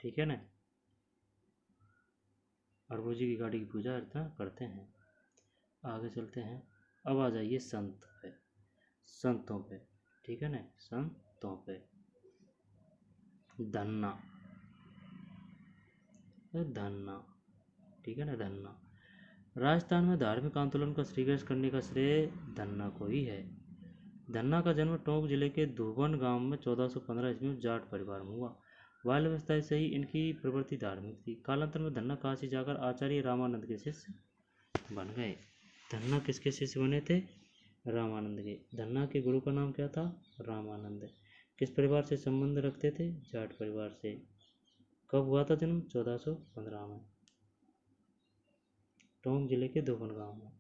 ठीक है ना। अरबू जी की गाड़ी की पूजा अर्चना करते हैं। आगे चलते हैं। अब आ जाइए संतों पे। ठीक है ना। संतों पे धन्ना धन्ना। ठीक है ना। धन्ना राजस्थान में धार्मिक आंदोलन का श्रीगृह करने का श्रेय धन्ना को ही है। धन्ना का जन्म टोंक जिले के धुबन गांव में 1415 ईस्वी में जाट परिवार में हुआ। बाल अवस्था से ही इनकी प्रवृत्ति धार्मिक थी। कालांतर में धन्ना काशी जाकर आचार्य रामानंद के शिष्य बन गए। धन्ना किसके शिष्य बने थे? रामानंद के। धन्ना के गुरु का नाम क्या था? रामानंद। किस परिवार से संबंध रखते थे? जाट परिवार से। कब हुआ था जन्म? 1415 में, टोंक जिले के धुबन गांव में।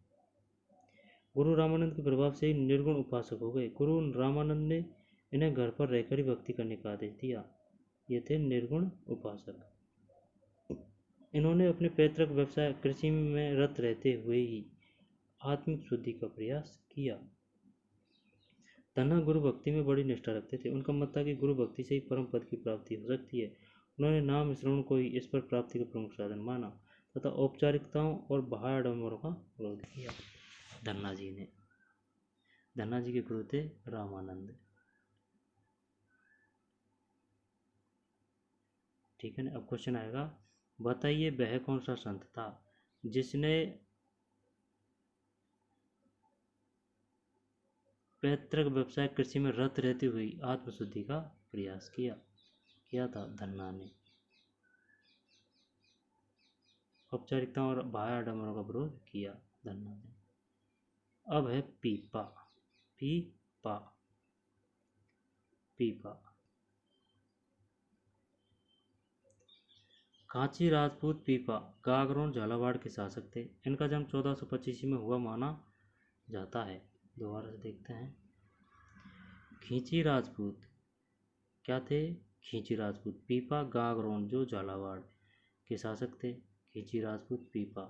गुरु रामानंद के प्रभाव से ही निर्गुण उपासक हो गए। गुरु रामानंद ने इन्हें घर पर रहकर ही भक्ति करने का आदेश दिया। ये थे निर्गुण उपासक। इन्होंने अपने पैतृक व्यवसाय कृषि में रत रहते हुए ही आत्मिक शुद्धि का प्रयास किया। धन्ना गुरु भक्ति में बड़ी निष्ठा रखते थे। उनका मत था कि गुरु भक्ति से ही परम पद की प्राप्ति हो सकती है। उन्होंने नाम श्रवण को ही इस पर प्राप्ति का प्रमुख साधन माना तथा औपचारिकताओं और बाह्य आडंबरों का विरोध किया। धन्ना जी ने। धन्ना जी के गुरु थे रामानंद। ठीक है ना। अब क्वेश्चन आएगा, बताइए वह कौन सा संत था जिसने पैतृक व्यवसाय कृषि में रत रहती हुई आत्मशुद्धि का प्रयास किया था? धन्ना ने। औपचारिकताओं और बाह्य आडंबरों का विरोध किया धन्ना ने। अब है पीपा। पीपा पीपा कांची राजपूत पीपा गागरोन झालावाड़ के शासक थे। इनका जन्म 1425 में हुआ माना जाता है। दोबारा से देखते हैं। खींची राजपूत क्या थे? खींची राजपूत। पीपा गागरोन जो झालावाड़ के शासक थे। खींची राजपूत पीपा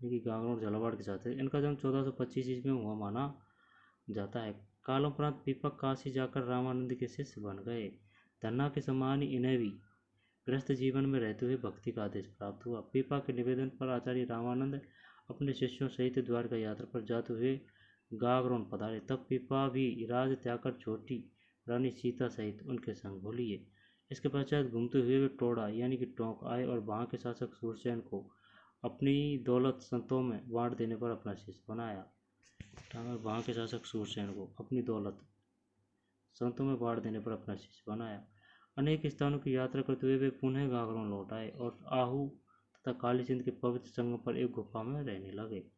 कि गागरोन झालावाड़ के शासक थे। इनका जन्म 1425 ईस्वी में हुआ माना जाता है। कालोपरांत पीपा काशी जाकर रामानंद के शिष्य बन गए। धन्ना के समान ही इन्हें भी गृहस्थ जीवन में रहते हुए भक्ति का आदेश प्राप्त हुआ। पीपा के निवेदन पर आचार्य रामानंद अपने शिष्यों सहित द्वारका यात्रा पर जाते हुए गागरोन पधारे। तब पीपा भी राज त्याग कर छोटी रानी सीता सहित उनके संग हो लिए। इसके पश्चात घूमते हुए वे टोड़ा यानी कि टोंक आए और वहाँ के शासक सूरसेन को अपनी दौलत संतों में बांट देने पर अपना शिष्य बनाया। वहाँ के शासक सूरसेन को अपनी दौलत संतों में बांट देने पर अपना शिष्य बनाया। अनेक स्थानों की यात्रा करते हुए वे पुनः गागरोन लौट आए और आहू तथा कालीचंद के पवित्र संगम पर एक गुफा में रहने लगे।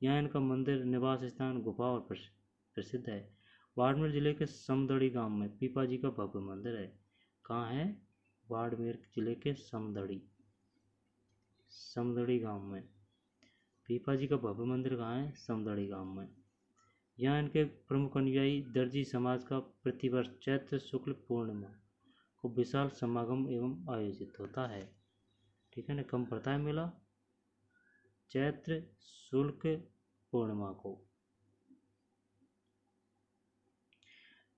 यहाँ इनका मंदिर, निवास स्थान, गुफा और प्रसिद्ध है। बाड़मेर जिले के समदड़ी गांव में पीपा जी का भव्य मंदिर है। कहाँ है? बाड़मेर जिले के समदड़ी गांव में पीपा जी का भव्य मंदिर कहाँ है? समदड़ी गांव में। यहाँ इनके प्रमुख अनुयायी दर्जी समाज का प्रतिवर्ष चैत्र शुक्ल पूर्णिमा को विशाल समागम एवं आयोजित होता है। ठीक है ना। कम पड़ता है मेला? चैत्र शुक्ल पूर्णिमा को।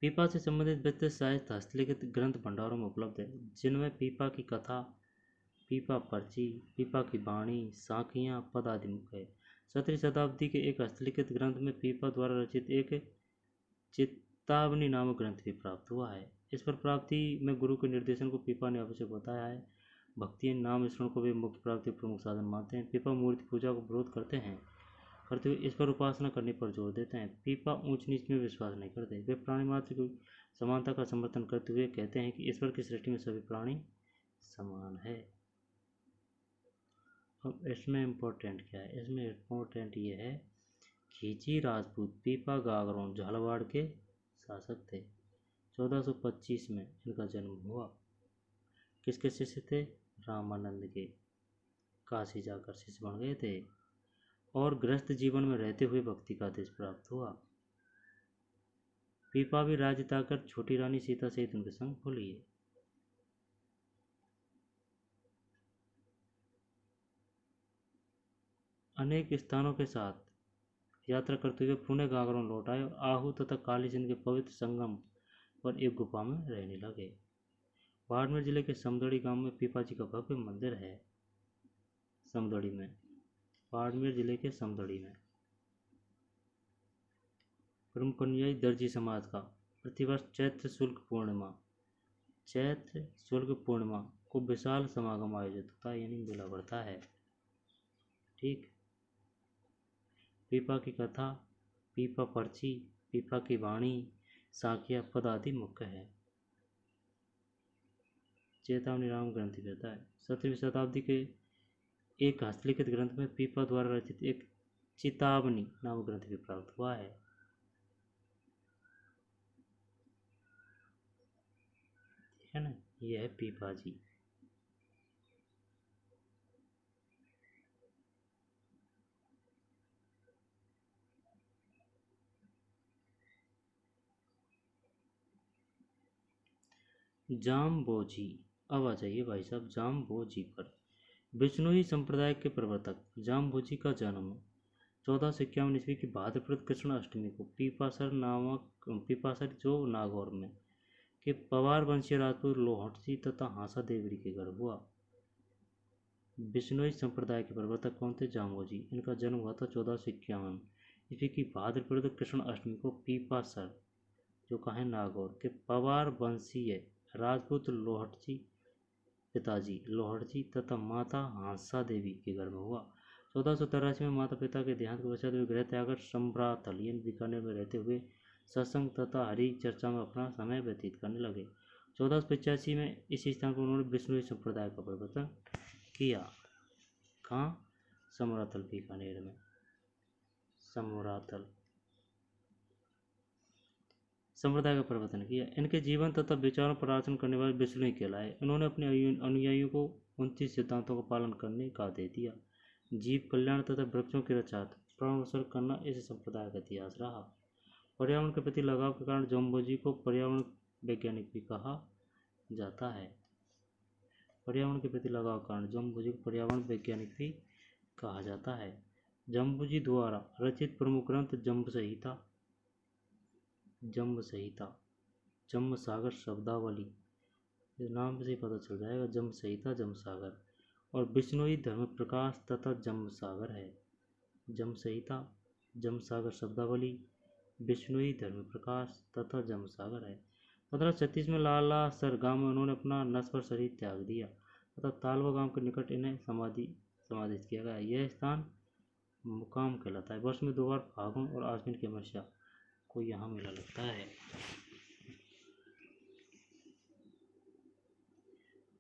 पीपा से संबंधित विस्तृत साहित्य हस्तलिखित ग्रंथ भंडारों में उपलब्ध है, जिनमें पीपा की कथा, पीपा पर्ची, पीपा की वाणी, साखियाँ, पद आदि मुख्य है। 17वीं शताब्दी के एक हस्तलिखित ग्रंथ में पीपा द्वारा रचित एक चेतावनी नामक ग्रंथ भी प्राप्त हुआ है। इस पर प्राप्ति में गुरु के निर्देशन को पीपा ने आवश्यक बताया है। भक्ति नाम स्मरण को भी मुख्य प्राप्ति प्रमुख साधन मानते हैं। पीपा मूर्ति पूजा को विरोध करते हुए इस पर उपासना करने पर जोर देते हैं। पीपा ऊंच नीच में विश्वास नहीं करते। वे प्राणी मात्र की समानता का समर्थन करते हुए कहते हैं कि ईश्वर की सृष्टि में सभी प्राणी समान है। अब इसमें इम्पोर्टेंट क्या है? इसमें इम्पोर्टेंट ये है, खींची राजपूत पीपा गागरों झालावाड़ के शासक थे। 1425 में इनका जन्म हुआ। किसके शिष्य थे? रामानंद के। काशी जाकर शिष्य बन गए थे और गृहस्थ जीवन में रहते हुए भक्ति का आदेश प्राप्त हुआ। पीपा भी राज्य ताकर छोटी रानी सीता सहित उनके संग हो लिए। अनेक स्थानों के साथ यात्रा करते हुए पुणे गागरों लौट आए और आहू तथा कालीचंद के पवित्र संगम पर एक गुफा में रहने लगे। बाड़मेर जिले के समदड़ी गांव में पीपा जी का भव्य मंदिर है। समदड़ी में, बाड़मेर जिले के समदड़ी में प्रमुख अनुयायी दर्जी समाज का प्रतिवर्ष चैत्र शुक्ल पूर्णिमा को विशाल समागम आयोजित होता है, यानी मेला बढ़ता है। ठीक। पीपा की कथा, पीपा पर्ची, पीपा की वाणी, साखिया, पद आदि मुख्य है। चेतावनी राम ग्रंथ कहता है। 17वीं शताब्दी के एक हस्तलिखित ग्रंथ में पीपा द्वारा रचित एक चेतावनी नामक ग्रंथ भी प्राप्त हुआ है। है ना, यह है पीपा जी। जाम्बोजी। अब आ जाइए भाई साहब जाम्बोजी पर। बिश्नोई संप्रदाय के प्रवर्तक जाम्बोजी का जन्म 1451 ईस्वी की भाद्रपद कृष्ण अष्टमी को पीपासर जो नागौर में के पवार वंशीय राजपूत लोहटसी तथा हांसा देवरी के घर हुआ। बिश्नोई संप्रदाय के प्रवर्तक कौन थे? जाम्बोजी। इनका जन्म हुआ था 1451 ईस्वी की भाद्रपद कृष्ण अष्टमी को पीपासर जो कहा नागौर के पवार वंशीय राजपूत लोहटसी पिताजी लोहटजी तथा माता हांसा देवी के घर में हुआ। 1483 में माता पिता के देहांत के पश्चात वे गृह त्यागकर सम्भ्रातल बीकानेर में रहते हुए सत्संग तथा हरि चर्चा में अपना समय व्यतीत करने लगे। 1485 में इसी स्थान पर उन्होंने बिश्नोई संप्रदाय का प्रवर्तन किया। कहाँ? सम्भ्रातल बीकानेर में। सम्भ्रातल संप्रदाय का प्रवर्तन किया। इनके जीवन तथा विचारों पर आचरण करने वाले बिश्नोई कहलाए। उन्होंने अपने अनुयायियों को 29 सिद्धांतों का पालन करने का आदेश दिया। जीव कल्याण तथा वृक्षों की रक्षा प्राणोत्सर्ग करना इस संप्रदाय का इतिहास रहा। पर्यावरण के प्रति लगाव के कारण जाम्बोजी को पर्यावरण वैज्ञानिक भी कहा जाता है। पर्यावरण के प्रति लगाव के कारण जाम्बोजी को पर्यावरण वैज्ञानिक भी कहा जाता है। जाम्बोजी द्वारा रचित प्रमुख ग्रंथ जम्ब संहिता, जम्ब सागर शब्दावली, इस नाम से ही पता चल जाएगा। जम्ब संहिता, जम्ब सागर और बिश्नोई धर्म प्रकाश तथा जम्ब सागर है। जम्ब संहिता, जम्ब सागर शब्दावली, बिश्नोई धर्म प्रकाश तथा जम्ब सागर है। 1536 में लालासर गांव में उन्होंने अपना नश्वर शरीर त्याग दिया तथा तालवा गांव के निकट इन्हें समाधित किया गया। यह स्थान मुकाम कहलाता है। वर्ष में 2 बार फागुन और आश्विन की अमावस्या को यहाँ मेला लगता है।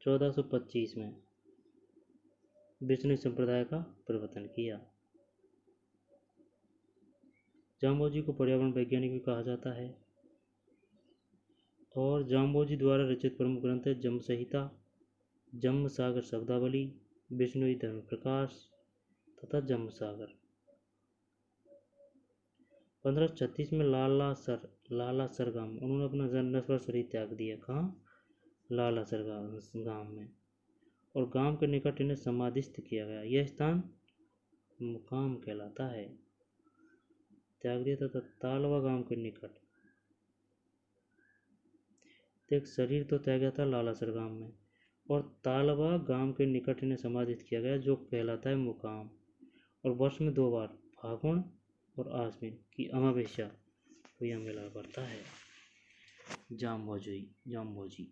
1425 में बिश्नोई संप्रदाय का प्रवर्तन किया। जाम्बोजी को पर्यावरण वैज्ञानिक भी कहा जाता है और जाम्बोजी द्वारा रचित प्रमुख ग्रंथ है जम्ब संहिता, जम्ब सागर शब्दावली, बिश्नोई धर्म प्रकाश तथा जम्ब सागर। 1536 में लालासर गांव में उन्होंने अपना नश्वर शरीर त्याग दिया। कहाँ? लालासर गांव में और गांव के निकट इन्हें समाधिस्थ किया गया। यह स्थान मुकाम कहलाता है। त्याग दिया तथा तालवा गांव के निकट एक शरीर तो तय गया था लालासर गांव में, और तालबा गांव के निकट इन्हें समाधित किया गया, जो कहलाता है मुकाम। और वर्ष में 2 बार फागुन और आश्विन की अमावस्या को यह मेला पड़ता है। जाम्बोजी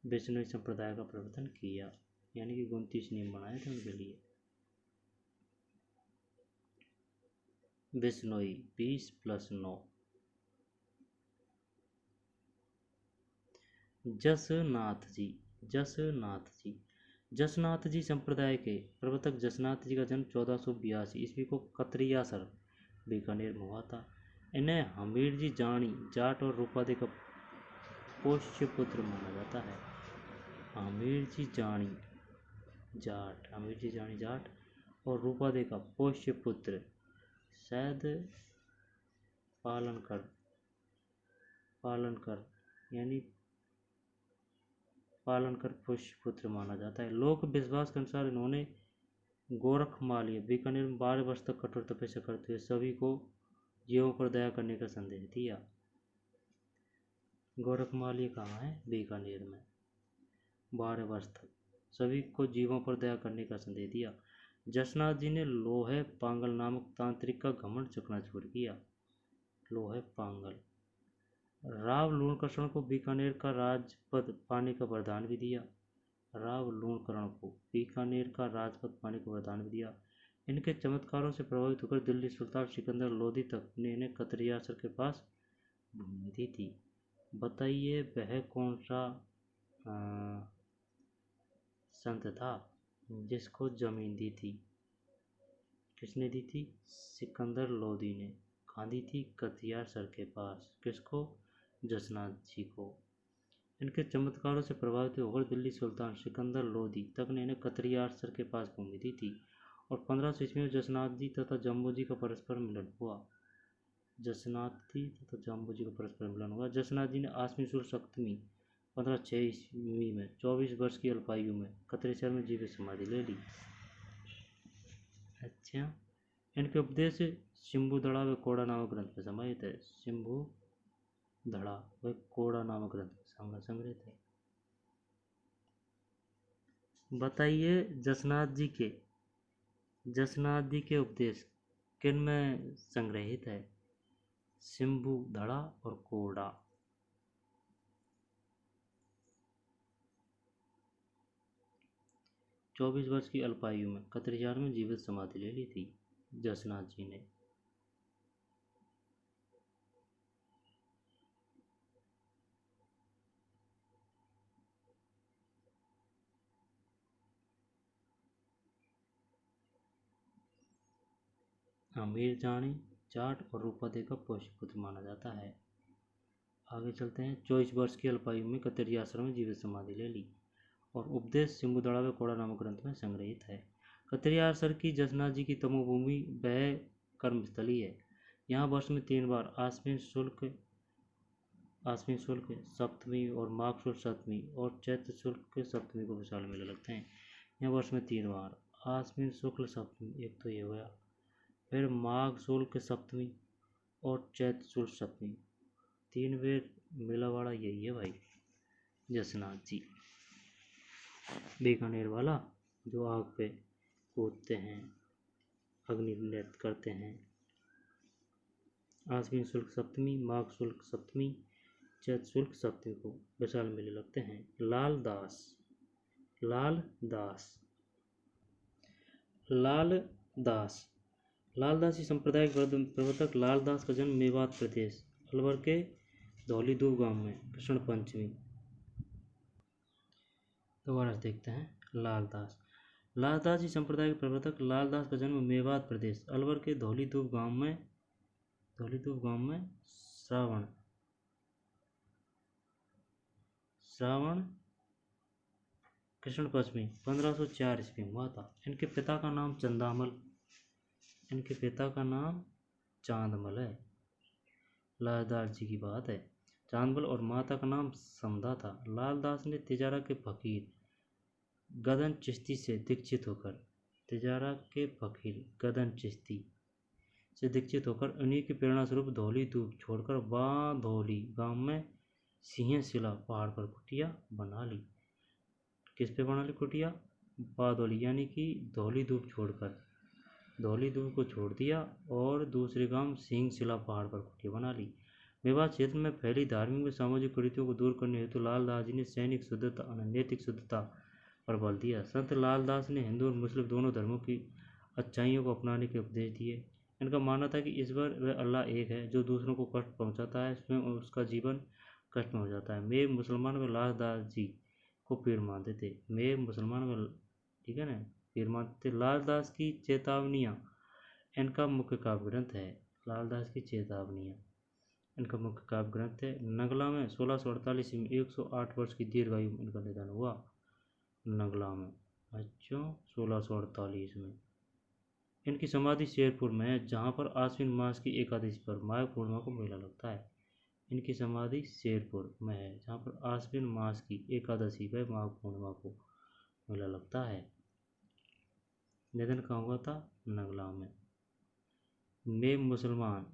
बिश्नोई संप्रदाय का प्रवर्तन किया, यानी कि 29 नियम बनाए थे उनके लिए। बिश्नोई 20 + 9। जसनाथ जी संप्रदाय के प्रवर्तक जसनाथ जी का जन्म 1482 ईस्वी को कतरियासर बीकानेर में हुआ था। इन्हें हमीर जी जानी जाट और रूपादे का पोष्य पुत्र माना जाता है। हमीर जी जानी जाट और रूपादे का पोष्य पुत्र, शायद पालन कर पोष्य पुत्र माना जाता है। लोक विश्वास के अनुसार इन्होंने गोरखमालिया बीकानेर में 12 वर्ष तक कठोर तपस्या करते हुए सभी को जीवों पर दया करने का संदेश दिया। गोरखमालिया कहाँ है? बीकानेर में। 12 वर्ष तक सभी को जीवों पर दया करने का संदेश दिया। जसनाथ जी ने लोहे पांगल नामक तांत्रिक का घमंड चकनाचूर किया। लोहे पांगल। राव लूणकरण को बीकानेर का राजपद पाने का वरदान भी दिया। इनके चमत्कारों से प्रभावित होकर दिल्ली सुल्तान सिकंदर लोधी तक ने इन्हें कतरियासर के पास भूमि दी थी। बताइए वह कौन सा संत था जिसको जमीन दी थी? किसने दी थी? सिकंदर लोधी ने। कहाँ दी थी? कतरियासर के पास। किसको? जसनाथ जी को। इनके चमत्कारों से प्रभावित होकर दिल्ली सुल्तान सिकंदर लोधी तक ने इन्हें कतरियासर के पास भूमि दी थी। और 1500 ईस्वी में जसनाथ जी तथा जाम्बोजी का परस्पर मिलन हुआ। जसनाथ जी ने आश्विन शुक्ल सप्तमी 1506 ईस्वी में 24 वर्ष की अल्पायु में कतरियासर में जीवित समाधि ले ली। अच्छा, इनके उपदेश शंभु धड़ा व कोड़ा नामक ग्रंथ में समाहित है। शंभु धड़ा व कोड़ा नामक ग्रंथ में संग्रहित है। बताइए जसनाथ जी के उपदेश किन में संग्रहित है? शंभु धड़ा और कोड़ा। चौबीस वर्ष की अल्पायु में कतरियासर में जीवित समाधि ले ली थी जसनाथ जी ने। हमीर जानी जाट और रूपादे का पोष्य पुत्र माना जाता है। आगे चलते हैं। 24 वर्ष की अल्पायु में कतरियासर में जीवित समाधि ले ली। और उपदेश शंभुधड़ा व कोड़ा नामक ग्रंथ में संग्रहित है। कतरियासर की जसनाथ जी की तमोभूमि वह कर्मस्थली है। यहाँ वर्ष में 3 बार आश्विन शुक्ल सप्तमी और माघ शुक्ल सप्तमी और चैत्र शुक्ल सप्तमी को विशाल मेले लगते हैं। यहाँ वर्ष में 3 बार आश्विन शुक्ल सप्तमी, एक तो ये हो गया, फिर माघ शुक्ल सप्तमी और चैत्र शुक्ल सप्तमी, 3 बार मेला वाला यही है भाई जसनाथ जी। बीकानेर वाला जो आग पे कूदते हैं, अग्नि नृत्य करते हैं। आश्विन शुक्ल सप्तमी, माघ शुक्ल सप्तमी, चैत्र शुक्ल सप्तमी को विशाल मेले लगते हैं। लाल दासी संप्रदाय के प्रवर्तक लालदास का जन्म मेवात प्रदेश अलवर के धौलीधूप गांव में कृष्ण पंचमी। दोबारा देखते हैं। लालदास जी संप्रदाय के प्रवर्तक लालदास का जन्म मेवात प्रदेश अलवर के धौलीधूप गांव में श्रावण कृष्ण पंचमी 1504 ईस्वी में हुआ था। इनके पिता का नाम चांदमल है। लालदास जी की बात है। चांदमल और माता का नाम समदा था। लालदास ने तिजारा के फकीर गदन चिश्ती से दीक्षित होकर से दीक्षित होकर उन्हीं की प्रेरणा स्वरूप धौली दूब छोड़कर बांधौली गांव में सिंहशिला पहाड़ पर कुटिया बना ली। किस पे बना ली कुटिया? बांधौली, यानी कि धौली दूब छोड़कर, धौली दूब को छोड़ दिया और दूसरे गांव सिंहशिला पहाड़ पर कुटिया बना ली। मेवात क्षेत्र में फैली धार्मिक व सामाजिक कुरीतियों को दूर करने हेतु लालदास जी ने सैनिक शुद्धता और नैतिक शुद्धता पर बल दिया। संत लालदास ने हिंदू और मुस्लिम दोनों धर्मों की अच्छाइयों को अपनाने के उपदेश दिए। इनका मानना था कि ईश्वर व अल्लाह एक है, जो दूसरों को कष्ट पहुंचाता है स्वयं उसका जीवन कष्ट में हो जाता है। मैं मुसलमान व लालदास जी को पीर मानते थे। मैं मुसलमान व, ठीक है ना, पीर मानते थे। लालदास की चेतावनियाँ इनका मुख्य काव्य ग्रंथ है। लालदास की चेतावनियाँ इनका मुख्य काव्य ग्रंथ है। नगला में 1648 में 108 वर्ष की दीर्घायु में इनका निधन हुआ। नगला में, अच्छा, 1648 में। इनकी समाधि शेरपुर में है, जहाँ पर आश्विन मास की एकादशी पर माघ पूर्णिमा को मेला लगता है। इनकी समाधि शेरपुर में है, जहाँ पर आश्विन मास की एकादशी पर माघ पूर्णिमा को मेला लगता है। निधन कहाँ हुआ था? नगला में। मैं मुसलमान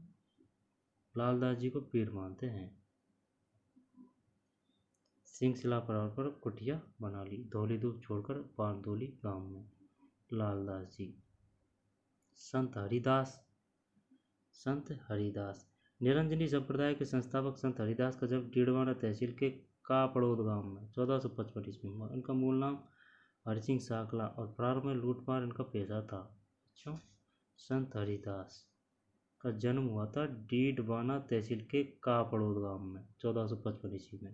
लालदास जी को पीर मानते हैं। सिंहशिला पहाड़ पर कुटिया बना ली, धौली दूब छोड़कर बांधौली गांव में। लालदास जी। संत हरिदास। संत हरिदास निरंजनी संप्रदाय के संस्थापक संत हरिदास का जन्म डीडवाना तहसील के कापड़ोद गांव में 1455 ईस्वी में। इनका मूल नाम हरिसिंह साकला और प्रारंभ में लूटमार इनका पेशा था। अच्छा, संत हरिदास का जन्म हुआ था डीडवाना तहसील के कापड़ोद गांव में 1455 ईस्वी में।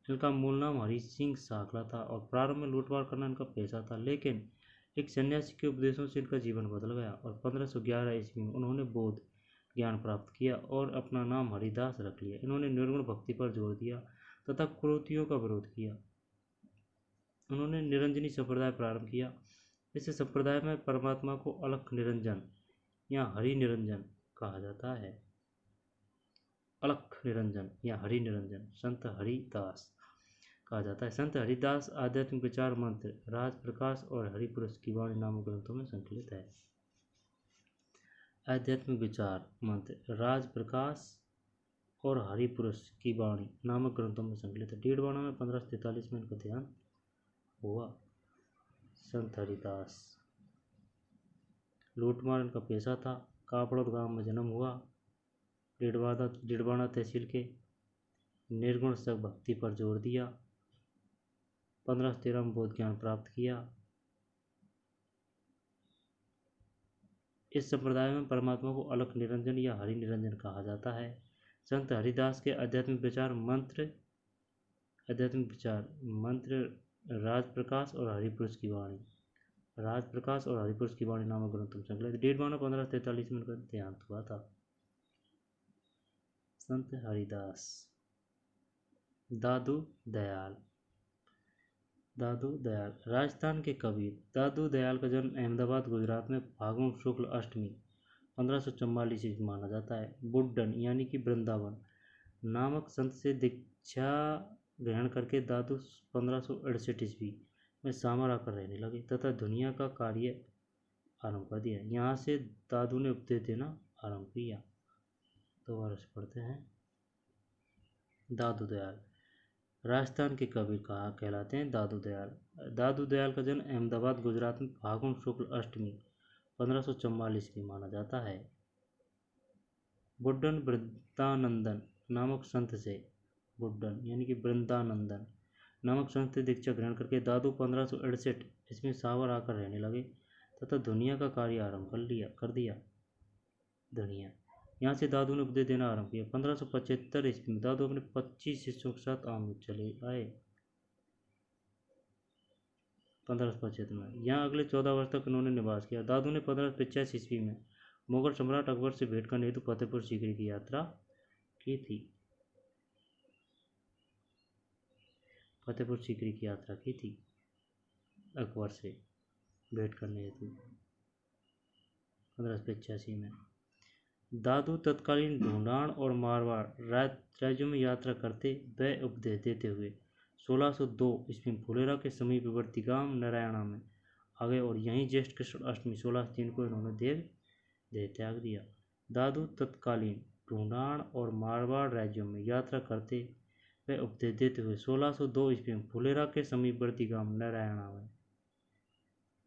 इनका मूल नाम हरि सिंह साकला था और प्रारंभ में लूटमार करना इनका पेशा था, लेकिन एक सन्यासी के उपदेशों से इनका जीवन बदल गया और 1511 ईस्वी में उन्होंने बौद्ध ज्ञान प्राप्त किया और अपना नाम हरिदास रख लिया। इन्होंने निर्गुण भक्ति पर जोर दिया तथा कुरीतियों का विरोध किया। उन्होंने निरंजनी संप्रदाय प्रारंभ किया। इस संप्रदाय में परमात्मा को अलख निरंजन या हरि निरंजन कहा जाता है। अलख निरंजन या हरि निरंजन संत हरिदास कहा जाता है। संत हरिदास आध्यात्मिक विचार मंत्र, राज प्रकाश और हरिपुरुष की वाणी नामक ग्रंथों में संकलित है। आध्यात्मिक विचार मंत्र, राज प्रकाश और हरिपुरुष की वाणी नामक ग्रंथों में संकलित है। डीडवाना में 1543 में इनका देहांत हुआ। संत हरिदास लूटमार इनका पेशा था। कापड़ोद गांव में जन्म हुआ। डीडवाना तहसील के निर्गुण सक भक्ति पर जोर दिया। 1513 में बौद्ध ज्ञान प्राप्त किया। इस संप्रदाय में परमात्मा को अलख निरंजन या हरि निरंजन कहा जाता है। संत हरिदास के आध्यात्मिक विचार मंत्र राज प्रकाश और हरिपुरुष की वाणी, राज प्रकाश और हरिपुरुष की वाणी नामक ग्रंथों में संकलित। डीडवाना 1543 में इनका देहांत हुआ था। संत हरिदास। दादू दयाल। दादू दयाल राजस्थान के कबीर दादू दयाल का जन्म अहमदाबाद गुजरात में फागुन शुक्ल अष्टमी 1544 ईस्वी माना जाता है। बुड्डन यानी कि वृंदावन नामक संत से दीक्षा ग्रहण करके दादू 1568 ईस्वी में सामर आकर रहने लगे तथा दुनिया का कार्य आरंभ कर दिया। यहाँ से दादू ने उपदेश देना आरंभ किया। दोबारा से पढ़ते हैं। दादू दयाल राजस्थान के कबीर कहा कहलाते हैं दादू दयाल। दादू दयाल का जन्म अहमदाबाद गुजरात में फागुन शुक्ल अष्टमी 1544 में माना जाता है। बुड्डन वृंदानंदन नामक संत से, बुड्डन यानी कि वृंदानंदन नामक संत से दीक्षा ग्रहण करके दादू 1568 इसमें सावर आकर रहने लगे तथा दुनिया का कार्य आरंभ कर दिया। दुनिया यहाँ से दादू ने उपदेश देना आरंभ किया। 1575 ईस्वी में दादू अपने 25 शिष्यों के साथ आमेर चले आए। 1575 में यहाँ अगले 14 वर्ष तक इन्होंने निवास किया। दादू ने 1585 ईस्वी में मुगल सम्राट अकबर से भेंट करने हेतु फतेहपुर सीकरी की यात्रा की थी। फतेहपुर सीकरी की यात्रा की थी अकबर से भेंट करने हेतु 1585 में। दादू तत्कालीन ढूंढान और मारवाड़ राज्यों में यात्रा करते व उपदेश देते हुए 1602 ईस्वी में फुलेरा के समीपवर्ती गांव नारायणा में आ गए और यहीं ज्येष्ठ कृष्ण अष्टमी 16 तीन को इन्होंने देह त्याग दिया। दादू तत्कालीन ढूंढान और मारवाड़ राज्यों में यात्रा करते व उपदेश देते हुए 1602 ईस्वी में फुलेरा के समीपवर्ती गांव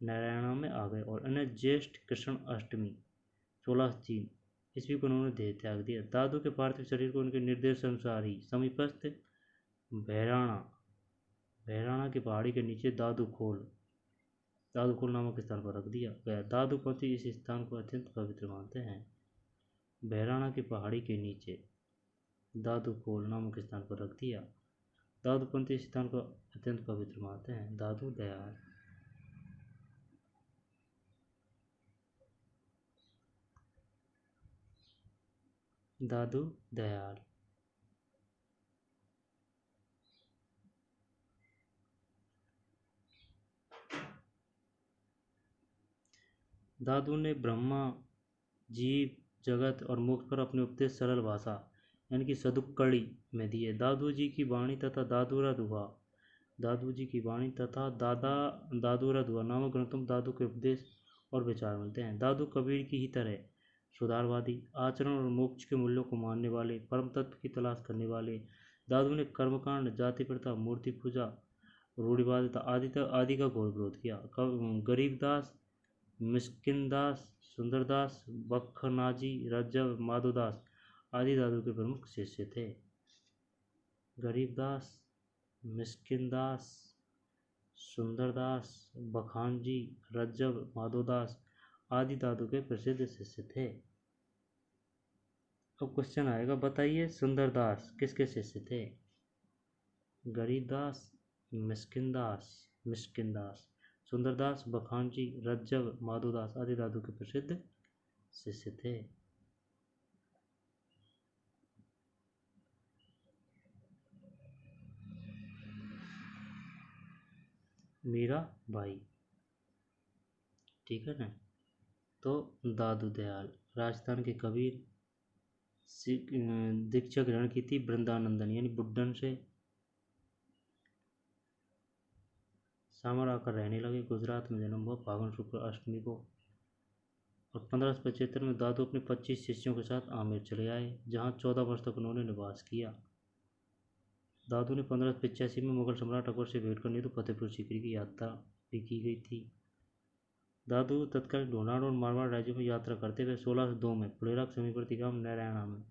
नारायणा में आ गए और अन्य ज्येष्ठ कृष्ण अष्टमी 1603 ईस्वी को उन्होंने देह त्याग दिया। दादू के पार्थिव शरीर को उनके निर्देशानुसार ही समीपस्थ भैराणा की पहाड़ी के नीचे दादूखोल नामक स्थान पर रख दिया गया। दादूपंथी इस स्थान को अत्यंत पवित्र मानते हैं। भैराणा की पहाड़ी के नीचे दादूखोल नामक स्थान पर रख दिया। दादूपंथी इस स्थान को अत्यंत पवित्र मानते हैं। दादू दयाल दादू दयाल दादू ने ब्रह्मा, जीव, जगत और मोक्ष पर अपने उपदेश सरल भाषा यानी कि सदुक्कड़ी में दिए। दादू जी की वाणी तथा दादूरा दुआ नामक ग्रंथों में दादू के उपदेश और विचार मिलते हैं। दादू कबीर की ही तरह सुधारवादी, आचरण और मोक्ष के मूल्यों को मानने वाले, परम तत्व की तलाश करने वाले। दादू ने कर्मकांड, जाति प्रथा, मूर्ति पूजा, रूढ़िवादिता आदि का घोर विरोध किया। गरीबदास, मिस्किनदास, सुंदरदास, बखनाजी, रज्जव, माधोदास आदि दादू के प्रमुख शिष्य थे। गरीबदास, मिस्किनदास, सुंदरदास, बखानजी, रज्जव, माधोदास आदि दादू के प्रसिद्ध शिष्य थे। अब क्वेश्चन आएगा, बताइए सुंदरदास किसके शिष्य थे? गरीबदास, मिस्किनदास, सुंदरदास, बखानजी, रज्जव, माधोदास आदि दादू के प्रसिद्ध शिष्य थे। मीराबाई, ठीक है ना। तो दादू दयाल राजस्थान के कबीर, दीक्षा ग्रहण की थी वृंदानंदन यानी बुड्ढन से सामर आकर रहने लगे। गुजरात में जन्म हुआ फागुन शुक्ल अष्टमी को और 1575 में दादू अपने 25 शिष्यों के साथ आमेर चले आए, जहां 14 वर्ष तक उन्होंने निवास किया। दादू ने 1585 में मुगल सम्राट अकबर से भेंट करनी तो फतेहपुर सीकरी की यात्रा भी की गई थी। दादू तत्कालीन ढूंढान और मारवाड़ राज्यों में यात्रा करते हुए 1602 में फुलेरा के समीपवर्ती गांव नारायणा में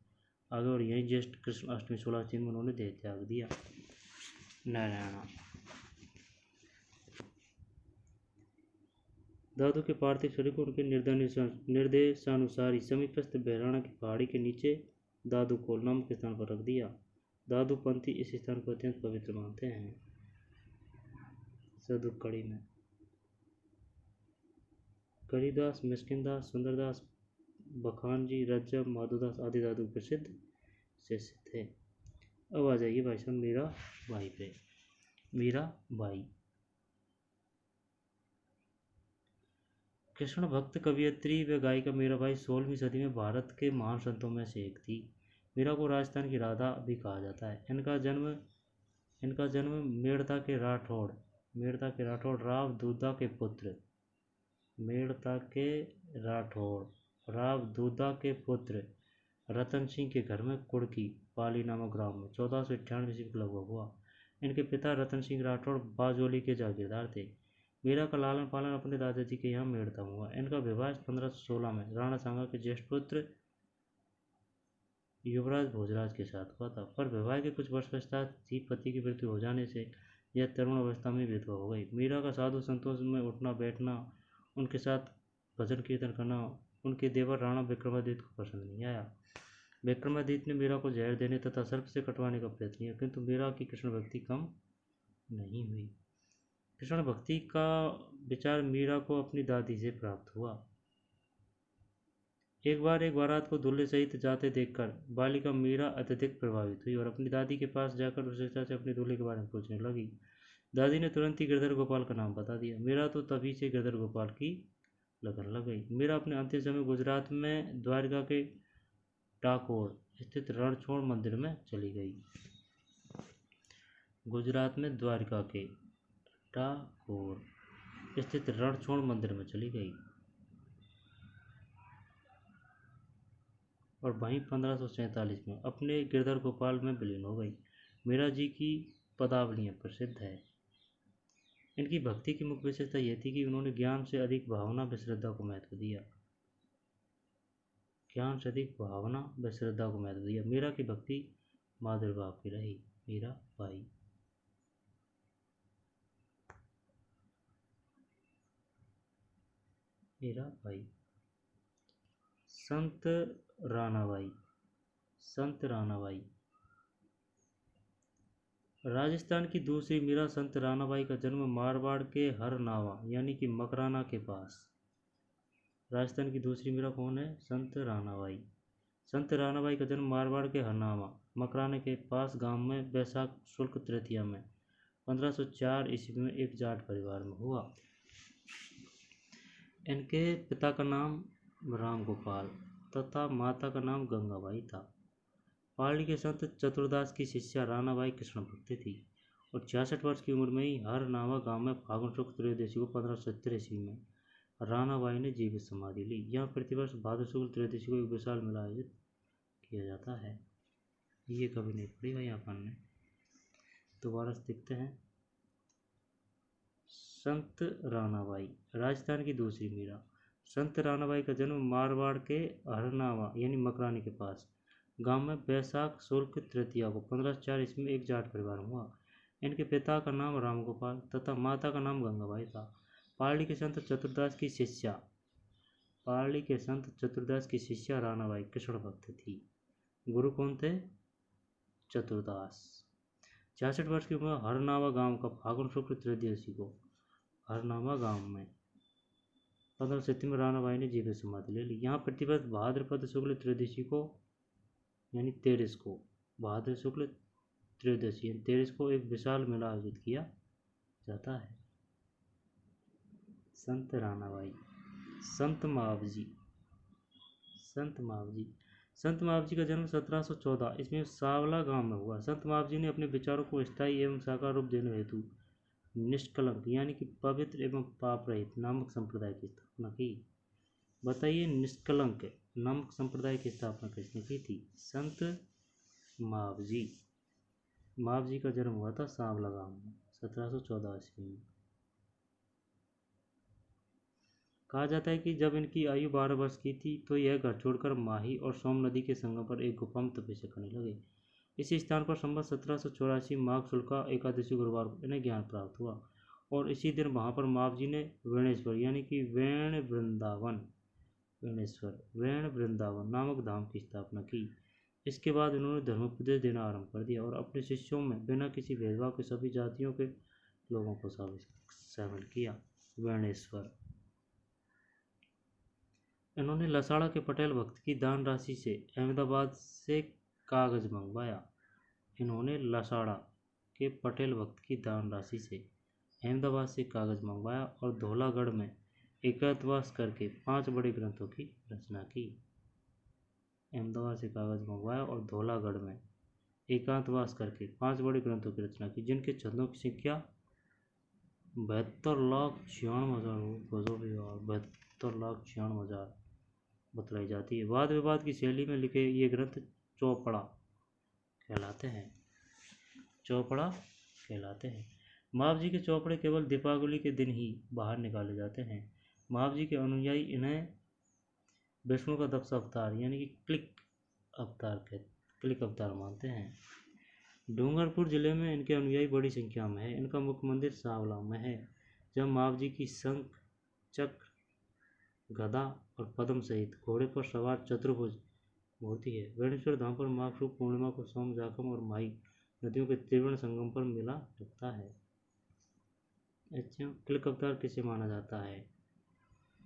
आ गए और यहीं ज्येष्ठ कृष्ण अष्टमी 1603 में उन्होंने देह त्याग दिया। नारायणा दादू के पार्थिव शरीर को उनके निर्देशानुसार ही समीपस्थ भैराणा की पहाड़ी के नीचे दादूखोल नामक स्थान पर रख दिया। दादूपंथी इस स्थान को अत्यंत पवित्र मानते हैं। सदुक्कड़ी में गरीबदास, मिस्किनदास, सुंदरदास, बखानजी, रज्जव, माधोदास आदि दादू प्रसिद्ध शिष्य थे। अब आ जाइए भाई साहब मीराबाई पे। मीराबाई कृष्ण भक्त कवयित्री व गायिका मीराबाई 16वीं सदी में भारत के महान संतों में से एक थी। मीरा को राजस्थान की राधा भी कहा जाता है। इनका जन्म मेड़ता के राठौड़ राव दूधा के पुत्र रतन सिंह के घर में कुड़की पाली नामक ग्राम में 1498 ईस्वी के लगभग हुआ। इनके पिता रतन सिंह राठौड़ बाजोली के जागीरदार थे। मीरा का लालन पालन अपने दादाजी के यहाँ मेड़ता हुआ। इनका विवाह 1516 में राणा सांगा के ज्येष्ठ पुत्र युवराज भोजराज के साथ हुआ था, पर विवाह के कुछ वर्ष पश्चात ही पति की मृत्यु हो जाने से यह तरुण अवस्था में विधवा हो गई। मीरा का साधु संतों में उठना बैठना, उनके साथ भजन कीर्तन करना उनके देवर राणा विक्रमादित्य को पसंद नहीं आया। विक्रमादित्य ने मीरा को जहर देने तथा सर्प से कटवाने का प्रयत्न किया, किंतु मीरा की कृष्ण भक्ति कम नहीं हुई। कृष्ण भक्ति का विचार मीरा को अपनी दादी से प्राप्त हुआ। एक बारात को दूल्हे सहित जाते देखकर बालिका मीरा अत्यधिक प्रभावित हुई और अपनी दादी के पास जाकर विशेषता से अपने दूल्हे के बारे में पूछने लगी। दादी ने तुरंत ही गिरधर गोपाल का नाम बता दिया। मीरा तो तभी से गिरधर गोपाल की लगन लग गई। मीरा अपने अंतिम समय गुजरात में द्वारका के डाकोर स्थित रणछोड़ मंदिर में चली गई। गुजरात में द्वारका के डाकोर स्थित रणछोड़ मंदिर में चली गई। और वहीं 1547 में अपने गिरधर गोपाल में विलीन हो गई। मीरा जी की पदावलियाँ प्रसिद्ध है। इनकी भक्ति की मुख्य विशेषता यह थी कि उन्होंने ज्ञान से अधिक भावना व श्रद्धा को महत्व दिया। ज्ञान से अधिक भावना व श्रद्धा को महत्व दिया। मीरा की भक्ति माधुर्य भाव की रही। मीरा बाई। मीरा बाई। संत रानाबाई। संत रानाबाई। राजस्थान की दूसरी मीरा संत रानाबाई का जन्म मारवाड़ के हरनावा यानी कि मकराना के पास। राजस्थान की दूसरी मीरा कौन है? संत रानाबाई। संत रानाबाई का जन्म मारवाड़ के हरनावा मकराने के पास गांव में बैसाख शुक्ल तृतीया में 1504 ईस्वी में एक जाट परिवार में हुआ। इनके पिता का नाम राम गोपाल तथा माता का नाम गंगाबाई था। पाली के संत चतुरदास की शिष्या रानाबाई कृष्ण भक्ति थी और 66 वर्ष की उम्र में ही हरनावा गांव में फागुन शुक्ल त्रयोदशी को 1570 ईस्वी में रानाबाई ने जीवित समाधि ली। यहाँ प्रतिवर्ष भाद्र शुक्ल त्रयोदशी को एक विशाल मेला आयोजित किया जाता है। ये कभी नहीं पढ़ी भाई अपन ने, दोबारा से देखते हैं। संत रानाबाई। राजस्थान की दूसरी मीरा। संत रानाबाई का जन्म मारवाड़ के हरनावा यानी मकरानी के पास गांव में बैसाख शुक्ल तृतीया को 1504 ईस्वी में एक जाट परिवार में हुआ। इनके पिता का नाम रामगोपाल तथा माता का नाम गंगाबाई था। पाली के संत चतुरदास की शिष्या रानाबाई कृष्ण भक्त थी। गुरु कौन थे? चतुरदास। 66 वर्ष की उम्र हरनावा गांव का फागुन शुक्ल त्रयोदशी को हरनावा गांव में 1570 में रानाबाई ने जीवित समाधि ले ली। यहाँ प्रतिवर्ष भाद्रपद शुक्ल त्रयोदशी को यानी 23 को भाद्र शुक्ल त्रयोदशी यानी 23 को एक विशाल मेला आयोजित किया जाता है। संत रानाबाई। संत मावजी। संत मावजी। संत मावजी का जन्म 1714 इसमें सावला गांव में हुआ। संत मावजी ने अपने विचारों को स्थायी एवं साकार रूप देने हेतु निष्कलंक यानी कि पवित्र एवं पाप रहित नामक संप्रदाय की स्थापना की। बताइए, निष्कलंक नामक संप्रदाय की स्थापना किसने की थी? संत मावजी। मावजी का जन्म हुआ था सावला गांव में 1714 ईस्वी में। कहा जाता है कि जब इनकी आयु 12 वर्ष की थी तो यह घर छोड़कर माही और सोम नदी के संगम पर एक गुफा में तपस्या करने लगे। इसी स्थान पर संवत 1784 माघ शुक्ल एकादशी गुरुवार को इन्हें ज्ञान प्राप्त हुआ और इसी दिन वहां पर मावजी ने वेणेश्वर यानी कि वेण वृंदावन नामक धाम की स्थापना की। इसके बाद उन्होंने धर्मोपदेश देना आरंभ कर दिया और अपने शिष्यों में बिना किसी भेदभाव के सभी जातियों के लोगों को शामिल किया। वेणेश्वर। इन्होंने लसाड़ा के पटेल भक्त की दान राशि से अहमदाबाद से कागज मंगवाया। इन्होंने लसाड़ा के पटेल भक्त की दान राशि से अहमदाबाद से कागज मंगवाया और धौलागढ़ में एकांतवास करके 5 बड़े ग्रंथों की रचना की। अहमदाबाद से कागज मंगवाया और धौलागढ़ में एकांतवास करके 5 बड़े ग्रंथों की रचना की, जिनके छंदों की संख्या 72,96,000 बतलाई जाती है। वाद विवाद की शैली में लिखे ये ग्रंथ चौपड़ा कहलाते हैं। मावजी के चौपड़े केवल दीपावली के दिन ही बाहर निकाले जाते हैं। मावजी के अनुयायी इन्हें विष्णु का दक्ष अवतार यानी कि क्लिक अवतार मानते हैं। डूंगरपुर जिले में इनके अनुयायी बड़ी संख्या में है। इनका मुख्य मंदिर सावला में है, जब मावजी की शंख, चक्र, गदा और पद्म सहित घोड़े पर सवार चतुर्भुज मूर्ति है। वेणेश्वर धाम पर माघ शुक्ल पूर्णिमा को सोम, जाखम और माही नदियों के त्रिवेणी संगम पर मेला लगता है। अच्छा, क्लिक अवतार किसे माना जाता है?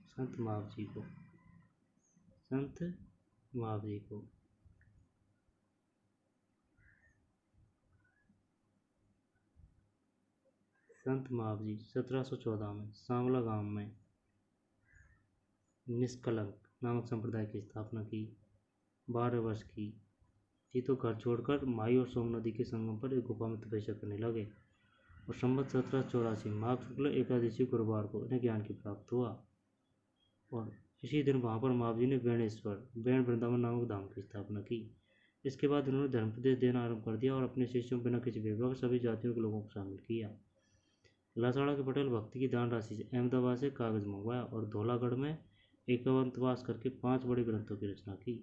संत मावजी को। संत मावजी 1714 में सांवला गांव में निष्कलंक नामक संप्रदाय की स्थापना की। 12 वर्ष की थी तो घर छोड़कर माही और सोम नदी के संगम पर एक गुफा में तपस्या करने लगे और संवत 1784 माघ शुक्ल एकादशी गुरुवार को इन्हें ज्ञान की प्राप्त हुआ और इसी दिन वहाँ पर महावीर जी ने बेणेश्वर बेण वृंदावन नामक धाम की स्थापना की। इसके बाद उन्होंने धर्मोपदेश देना आरंभ कर दिया और अपने शिष्यों बिना किसी भेदभाव सभी जातियों के लोगों को शामिल किया। लासाड़ा के पटेल भक्ति की दान राशि से अहमदाबाद से कागज मंगवाया और धौलागढ़ में एकांतवास करके 5 बड़े ग्रंथों की रचना की,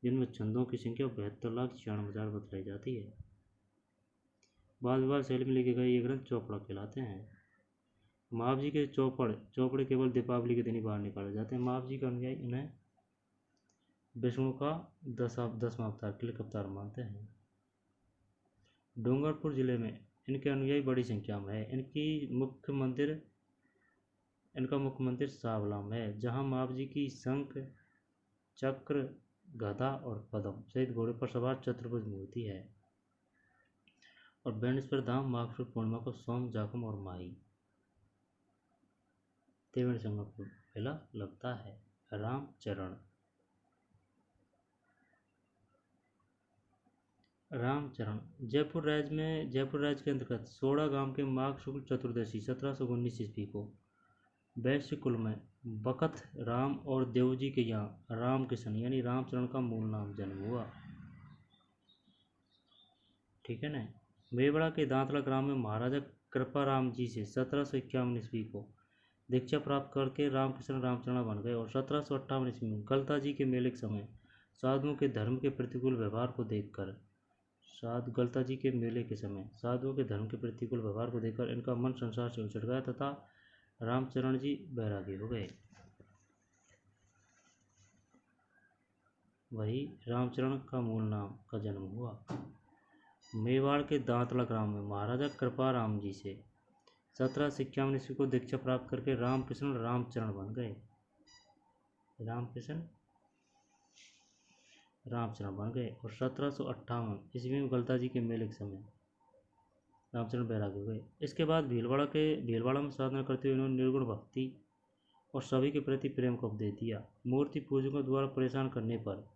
जिनमें छंदों की संख्या 72,96,000 बतलाई जाती है। वाद विवाद शैली में लिखे गए ये ग्रंथ चौपड़ा कहलाते हैं। महावीर जी के चौपड़े केवल दीपावली के दिन ही बाहर निकाले जाते हैं। महावीर जी का अनुयायी इन्हें विष्णु का 10वां अवतार क्लिक अवतार मानते हैं। डूंगरपुर जिले में इनके अनुयायी बड़ी संख्या में है। इनका मुख्य मंदिर सावला में है, जहाँ महावीर जी की शंख, चक्र, गदा और पद्म सहित घोड़े पर सवार चतुर्भुज मूर्ति है। और बेणेश्वर धाम माघ शुक्ल पूर्णिमा को सोम, जाखम और माही त्रिवेणी संगम को मेला लगता है। रामचरण जयपुर राज्य के अंतर्गत सोड़ा गांव के माघ शुक्ल चतुर्दशी 1719 ईस्वी को वैश्य कुल में बकथ राम और देवजी के यहाँ रामकिशन यानी रामचरण का मूल नाम जन्म हुआ। ठीक है ना। मेवाड़ा के दांतला ग्राम में महाराजा कृपाराम जी से 1751 ईस्वी को दीक्षा प्राप्त करके रामकिशन रामचरण बन गए और 1758 ईस्वी में गलता जी के मेले के समय साधुओं के धर्म के प्रतिकूल व्यवहार को देखकर इनका मन संसार से उछट गया तथा रामचरण जी बैरागी हो गए। वही रामचरण का मूल नाम का जन्म हुआ। मेवाड़ के दांतला ग्राम में महाराजा कृपाराम जी से 1751 ईस्वी को दीक्षा प्राप्त करके रामकिशन रामचरण बन गए। और 1758 ईस्वी में गलता जी के मेले के समय रामचरण बैरागी हो गए। इसके बाद भीलवाड़ा में साधना करते हुए उन्होंने निर्गुण भक्ति और सभी के प्रति प्रेम का उपदेश दिया। मूर्ति पूजकों द्वारा परेशान करने पर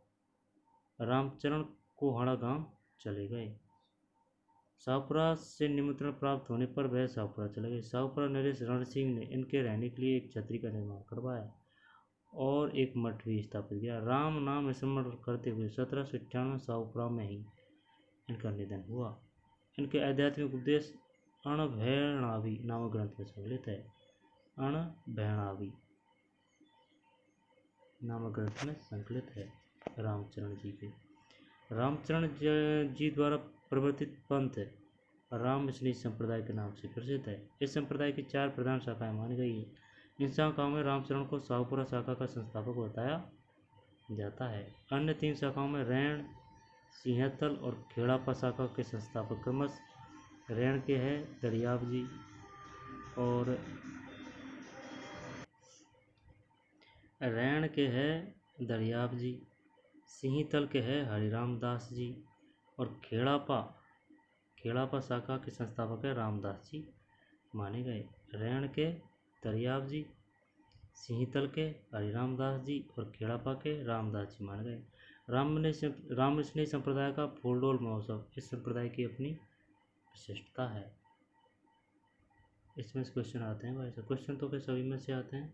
रामचरण कोहाड़ा गांव चले गए। शाहपुरा से निमंत्रण प्राप्त होने पर वह शाहपुरा चले गए। शाहपुरा नरेश रण सिंह ने इनके रहने के लिए एक छतरी का निर्माण करवाया और एक मठ भी स्थापित किया। राम नाम स्मरण करते हुए 1798 शाहपुरा में ही इनका निधन हुआ। इनके आध्यात्मिक उपदेश अणभैणावी नामक ग्रंथ में संकलित है। अणभैणावी नामक ग्रंथ में संकलित है। रामचरण जी द्वारा प्रवर्तित पंथ रामस्नेही संप्रदाय के नाम से प्रसिद्ध है। इस संप्रदाय की 4 प्रधान शाखाएं मानी गई है। इन शाखाओं में रामचरण को शाहपुरा शाखा का संस्थापक बताया जाता है। अन्य 3 शाखाओं में रैण, सिंहतल और खेड़ापा शाखा के संस्थापक क्रमशः रैण के है दरियाव जी और सिंहतल के है हरिराम दास जी और खेड़ापा शाखा के संस्थापक है रामदास जी माने गए। रैण के दरियाव जी, सिंहतल के हरिराम दास जी और खेड़ापा के रामदास जी माने गए। रामस्नेही संप्रदाय का फूलडोल महोत्सव इस संप्रदाय की अपनी विशिष्टता है। इसमें से क्वेश्चन आते हैं भाई साहब। क्वेश्चन तो सभी में से आते हैं।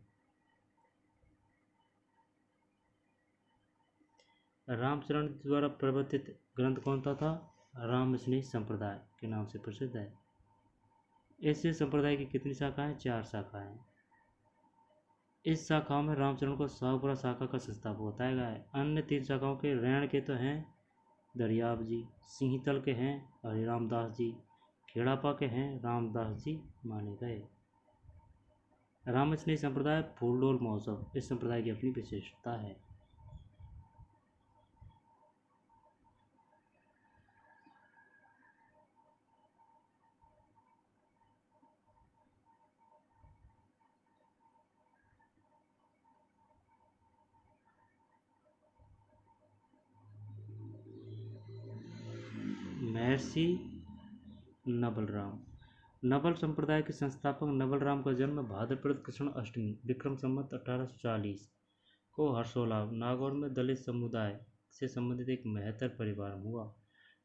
रामचरण द्वारा प्रवर्तित ग्रंथ कौन सा था? रामस्नेही संप्रदाय के नाम से प्रसिद्ध है। इस संप्रदाय की कितनी शाखाएं? 4 शाखाएं। इस शाखाओं में रामचरण को शाहपुरा शाखा का संस्थापक बताया गया है। अन्य 3 शाखाओं के रैण के तो हैं दरियाव जी, सिंहतल के हैं हरिराम दास जी, खेड़ापा के हैं रामदास जी माने गए। रामस्नेही संप्रदाय फूलडोल महोत्सव इस संप्रदाय की अपनी विशेषता है। महर्षि नवल संप्रदाय के संस्थापक नवल राम का जन्म भाद्रपद कृष्ण अष्टमी विक्रम संवत 1840 को हर्षोलाभ नागौर में दलित समुदाय से संबंधित एक मेहतर परिवार में हुआ।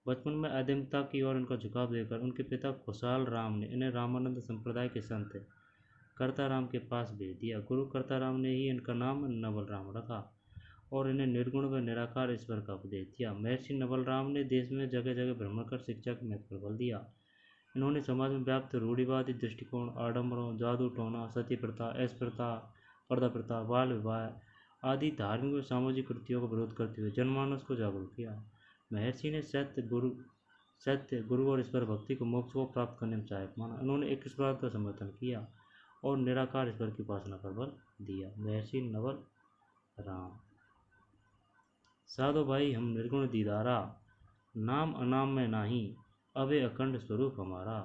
बचपन में आध्यात्मिकता की ओर उनका झुकाव देखकर उनके पिता खुशाल राम ने इन्हें रामानंद संप्रदाय के संत कर्ताराम के पास भेज दिया। गुरु कर्ताराम ने ही इनका नाम नवल राम रखा और इन्हें निर्गुण व निराकार ईश्वर का उपदेश दिया। महर्षि नवल राम ने देश में जगह जगह भ्रमण कर शिक्षा के महत्व पर बल दिया। इन्होंने समाज में व्याप्त रूढ़िवादी दृष्टिकोण, आडंबरों, जादू टोना, सती प्रथा, ऐश प्रथा, पर्दा प्रथा, बाल विवाह आदि धार्मिक व सामाजिक कृतियों का विरोध करते हुए जनमानस को जागरूक किया। महर्षि ने सत्य, गुरु और ईश्वर भक्ति को मोक्ष को प्राप्त करने में सहायक माना। उन्होंने एक ईश्वर का समर्थन किया और निराकार ईश्वर की उपासना पर बल दिया। महर्षि नवल राम। साधो भाई हम निर्गुण दीदारा, नाम अनाम में नाही, अबे अखंड स्वरूप हमारा।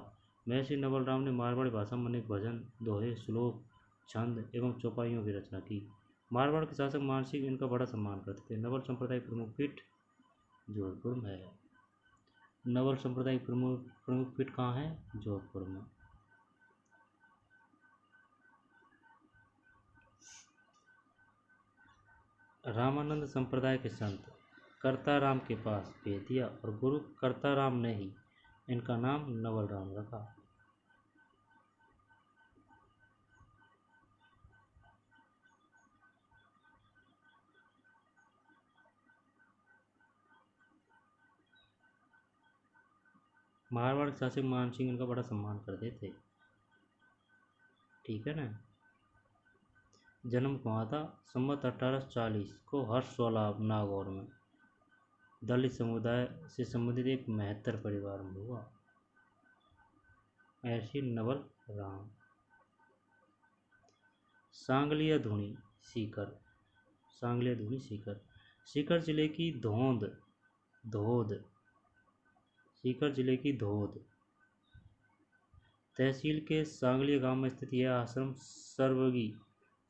महर्षि नवल राम ने मारवाड़ी भाषा में अनेक भजन, दोहे, श्लोक, छंद एवं चौपाइयों की रचना की। मारवाड़ के शासक मानसिंह इनका बड़ा सम्मान करते थे। नवल संप्रदाय प्रमुख पीठ जोधपुर में है। नवल संप्रदाय प्रमुख पीठ कहाँ है? जोधपुर में। रामानंद संप्रदाय के संत कर्ताराम के पास भेज दिया और गुरु कर्ताराम ने ही इनका नाम नवल राम रखा। मारवाड़ के शासक मानसिंह इनका बड़ा सम्मान करते थे। ठीक है ना। जन्म कहाँ था? संवत 1840 को हर्षवाला नागौर में दलित समुदाय से संबंधित एक महत्तर परिवार में हुआ। महर्षि नवल राम। सांगलिया धुनी सीकर। सांगलिया धुनी सीकर सीकर जिले की सीकर जिले की धोद तहसील के सांगलिया गांव में स्थित यह आश्रम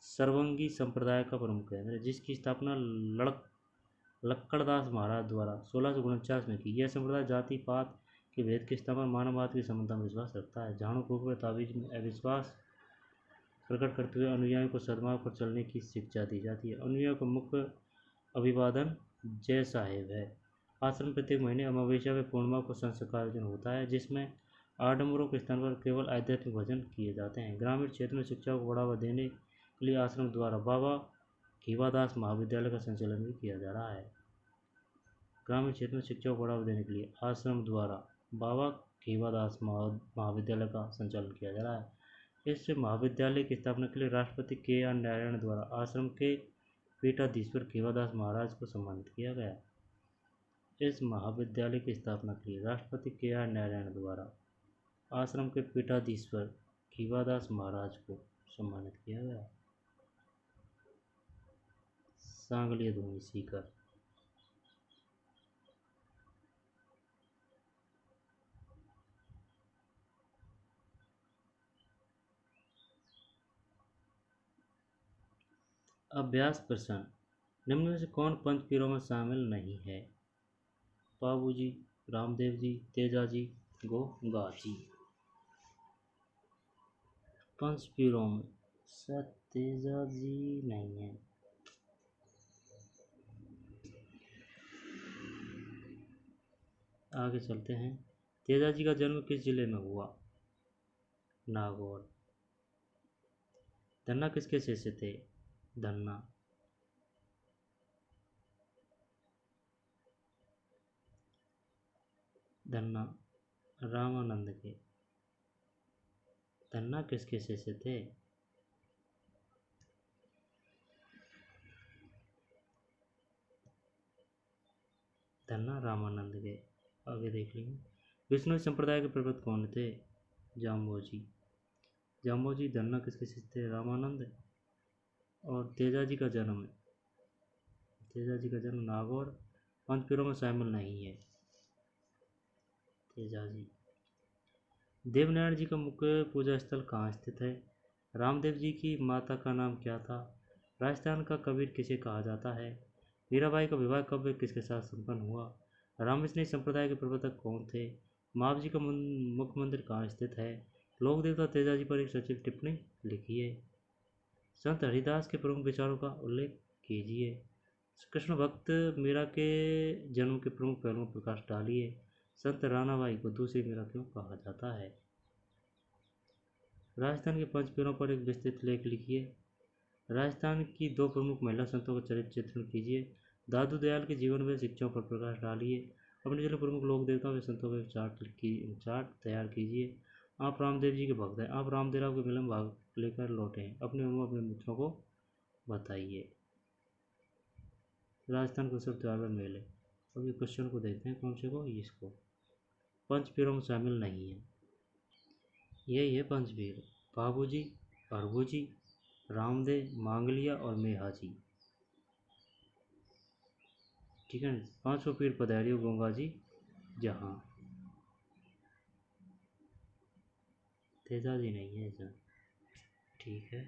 सर्वंगी संप्रदाय का प्रमुख केंद्र है, जिसकी स्थापना लक्कड़दास महाराज द्वारा 1649 में की। यह संप्रदाय जाति पात के भेद के स्थान पर मानववाद की समता में विश्वास रखता है। झाड़ू फूक व ताबीज में अविश्वास प्रकट करते हुए अनुयायियों को सद्मार्ग पर चलने की शिक्षा दी जाती है। अनुयायियों का मुख्य अभिवादन जय साहेब है। आश्रम प्रत्येक महीने अमावस्या व पूर्णिमा को संस्कार का आयोजन होता है, जिसमें आडंबरों के स्थान पर केवल आध्यात्मिक भजन किए जाते हैं। ग्रामीण क्षेत्र में शिक्षा को बढ़ावा देने के लिए आश्रम द्वारा बाबा खीवादास महाविद्यालय का संचालन भी किया जा रहा है। ग्रामीण क्षेत्र में शिक्षा को बढ़ावा देने के लिए आश्रम द्वारा बाबा खीवादास महाविद्यालय का संचालन किया जा रहा है। इस महाविद्यालय की स्थापना के लिए राष्ट्रपति KR नारायण द्वारा आश्रम के पीठाधीश्वर खीवादास महाराज को सम्मानित किया गया। इस महाविद्यालय की स्थापना के लिए राष्ट्रपति KR नारायण द्वारा आश्रम के पीठाधीश्वर खीवादास महाराज को सम्मानित किया गया। सांगलिया धुनी सीकर। अभ्यास प्रश्न। निम्न में से कौन पंच पीरों में शामिल नहीं है? बाबूजी, रामदेव जी, तेजाजी, गोगाजी। पंच पीरों में शायद तेजाजी नहीं है। आगे चलते हैं। तेजाजी का जन्म किस जिले में हुआ? नागौर। धन्ना किसके शिष्य थे? धन्ना। धन्ना रामानंद के। धन्ना किसके शिष्य थे? धन्ना रामानंद के। आगे देख लेंगे। विष्णु संप्रदाय के प्रवर्तक कौन थे? जाम्बोजी। जाम्बोजी। धन्ना किसके शिष्य थे? रामानंद। और तेजाजी का जन्म नागौर। पंचपीरों में शामिल नहीं है तेजाजी। देवनारायण जी का मुख्य पूजा स्थल कहाँ स्थित है? रामदेव जी की माता का नाम क्या था? राजस्थान का कबीर किसे कहा जाता है? मीराबाई का विवाह कब किसके साथ संपन्न हुआ? रामविष्णु संप्रदाय के प्रवर्तक कौन थे? महाव जी का मुख्य मंदिर कहाँ स्थित है? लोक देवता तेजाजी पर एक सचिव टिप्पणी लिखिए। संत हरिदास के प्रमुख विचारों का उल्लेख कीजिए। कृष्ण भक्त मीरा के जन्म के प्रमुख पहलुओं पर प्रकाश डालिए। संत रानाबाई को दूसरी मीरा क्यों कहा जाता है? राजस्थान के पंच पेड़ों पर एक विस्तृत लेख लिखिए। राजस्थान की 2 प्रमुख महिला संतों का चरित्र चित्रण कीजिए। दादू दयाल के जीवन व शिक्षाओं पर प्रकाश डालिए। अपने जिले प्रमुख लोक देवताओं व संतों के चार्ट तैयार कीजिए। आप रामदेव जी के भक्त हैं। आप रामदेव के मिलन भाग लेकर लौटे हैं। अपने अनुभव अपने मित्रों को बताइए। राजस्थान के उत्सव त्योहार मेले। अब ये क्वेश्चन को देखते हैं कौन से को, इसको। पंचपीरों में शामिल नहीं है, यही है पंचपीर। बाबूजी, अरबूजी, रामदेव, मांगलिया और मेहाजी। ठीक है। 5वां पीर पधारियो गंगा जी जहाँ। तेजाजी नहीं है इसमें। ठीक है।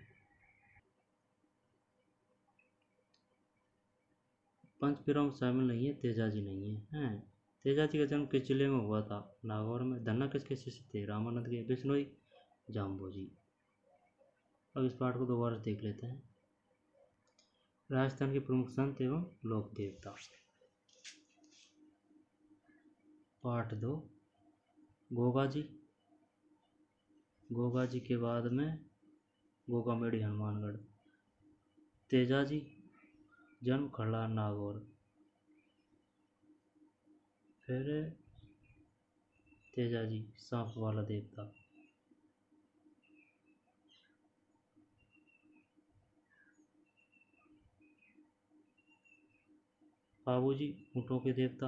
पंचपीरों में शामिल नहीं है, तेजाजी नहीं है। हैं, तेजाजी का जन्म किस जिले में हुआ था? नागौर में। धन्ना किसके शिष्य थे? रामानंद के। बिश्नोई, जाम्बोजी। अब इस पाठ को दोबारा देख लेते हैं। राजस्थान के प्रमुख संत एवं लोक देवता। पाठ 2, गोगा जी। गोगा जी के बाद में गोगामेड़ी हनुमानगढ़। तेजाजी, जन्म खड़ला नागौर। फिर तेजाजी, सांप वाला देवता। बाबूजी, ऊँटों के देवता।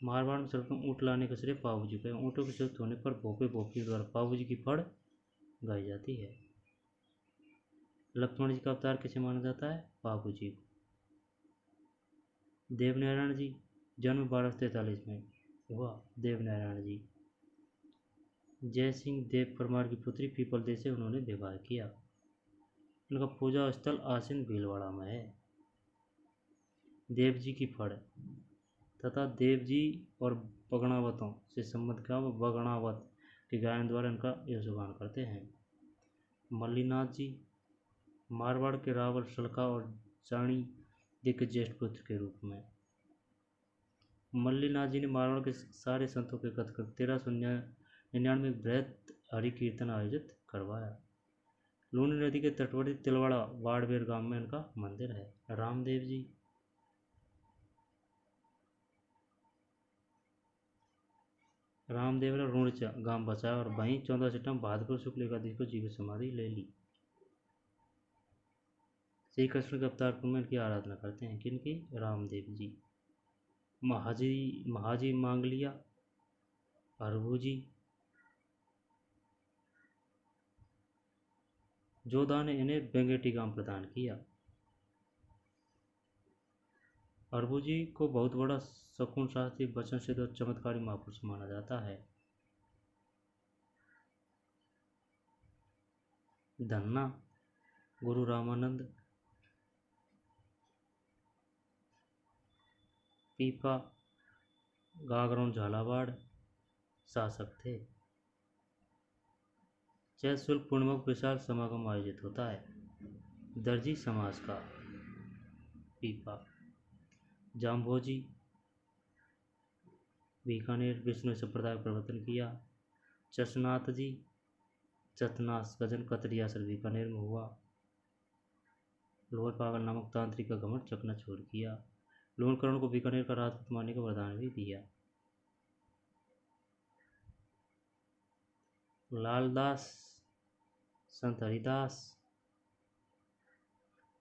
मारवाड़ में सर्वप्रथम ऊँट लाने का श्रेय बाबूजी को। ऊँटों के स्वस्थ होने पर भोपे भोपियों द्वारा बाबूजी की फड़ गाई जाती है। लक्ष्मण जी का अवतार किसे माना जाता है? बाबूजी को। देवनारायण जी, जन्म 1243 में हुआ। देवनारायण जी। जय सिंह देव परमार की पुत्री पीपलदेव से उन्होंने विवाह किया। उनका पूजा स्थल आसीन भीलवाड़ा में है। देव जी की फड़ तथा देव जी और बगणावतों से संबंध का बगणावत के गायन द्वारा इनका यशोगान करते हैं। मल्लीनाथ जी, मारवाड़ के रावल सलका और चाणी के ज्येष्ठ पुत्र के रूप में। मल्लीनाथ जी ने मारवाड़ के सारे संतों के एकत्र कर 1399 बृहत हरि कीर्तन आयोजित करवाया। लूनी नदी के तटवर्ती तिलवाड़ा बाड़मेर गांव में इनका मंदिर है। रामदेव जी, रामदेव ने रूणचा गांव बचाया और वहीं 14 सितंबर भाद्रपद शुक्ल एकादशी को जीवित समाधि ले ली। श्री कृष्ण के अवतार में इनकी आराधना करते हैं। किनकी? रामदेव जी। महाजी मांगलिया, अरबूजी। जोधा ने इन्हें बेंगेटी गांव प्रदान किया। अरबूजी को बहुत बड़ा शकुन शास्त्री, वचन सिद्ध और चमत्कारी महापुरुष माना जाता है। धन्ना, गुरु रामानंद। पीपा, गागरों झालावाड़ शासक थे। चैत शुक्ल पूर्णिमा को विशाल समागम आयोजित होता है। दर्जी समाज का। पीपा। जाम्भोजी, बीकानेर, विष्णु संप्रदाय प्रवर्तन किया। चशनाथ जी, चतनास गजन कतरियासर बीकानेर में हुआ। लोअर पागल नामक तांत्रिक का घमंड चकनाचूर किया। लोणकरण को बीकानेर का राजपूत मानने का वरदान भी दिया। लालदास, संत हरिदास,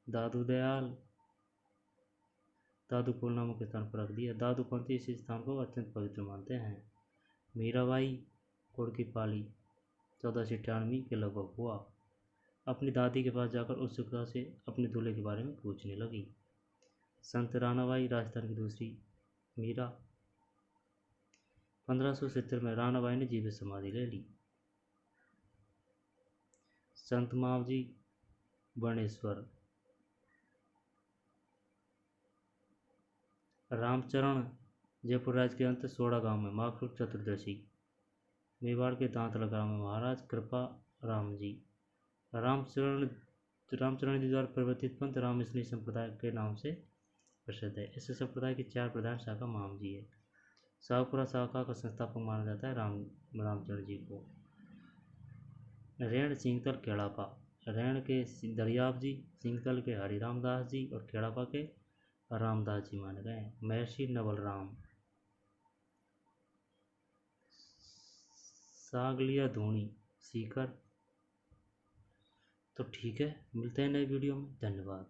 दादू दयाल, दादू कुल नामक स्थान पर रख दिया। दादू पंथी इस स्थान को अत्यंत पवित्र मानते हैं। मीराबाई, कुड़की पाली 1498 के लगभग हुआ। अपनी दादी के पास जाकर उत्सुकता से अपने दूल्हे के बारे में पूछने लगी। संत रानाबाई, राजस्थान की दूसरी मीरा। 1570 में रानाबाई ने जीवित समाधि ले ली। संत मावजी, बर्णेश्वर। रामचरण, जयपुर राज्य के अंत सोड़ा गांव में माघ चतुर्दशी। मेवाड़ के दांतला गांव में महाराज कृपा राम जी। रामचरण जी द्वारा परिवर्तित पंथ रामस्नेही संप्रदाय के नाम से प्रसिद्ध है। इस संप्रदाय की 4 प्रधान शाखा माम जी है। शाहपुरा शाखा का संस्थापक माना जाता है रामचंद्र जी को। रेण सिंगतल खेड़ापा, रेण के दरियाव जी, सिंगतल के हरिराम दास जी और खेड़ापा के रामदास जी माने गए हैं। महर्षि नवलराम, सागलिया धूणी सीकर। तो ठीक है, मिलते हैं नए वीडियो में। धन्यवाद।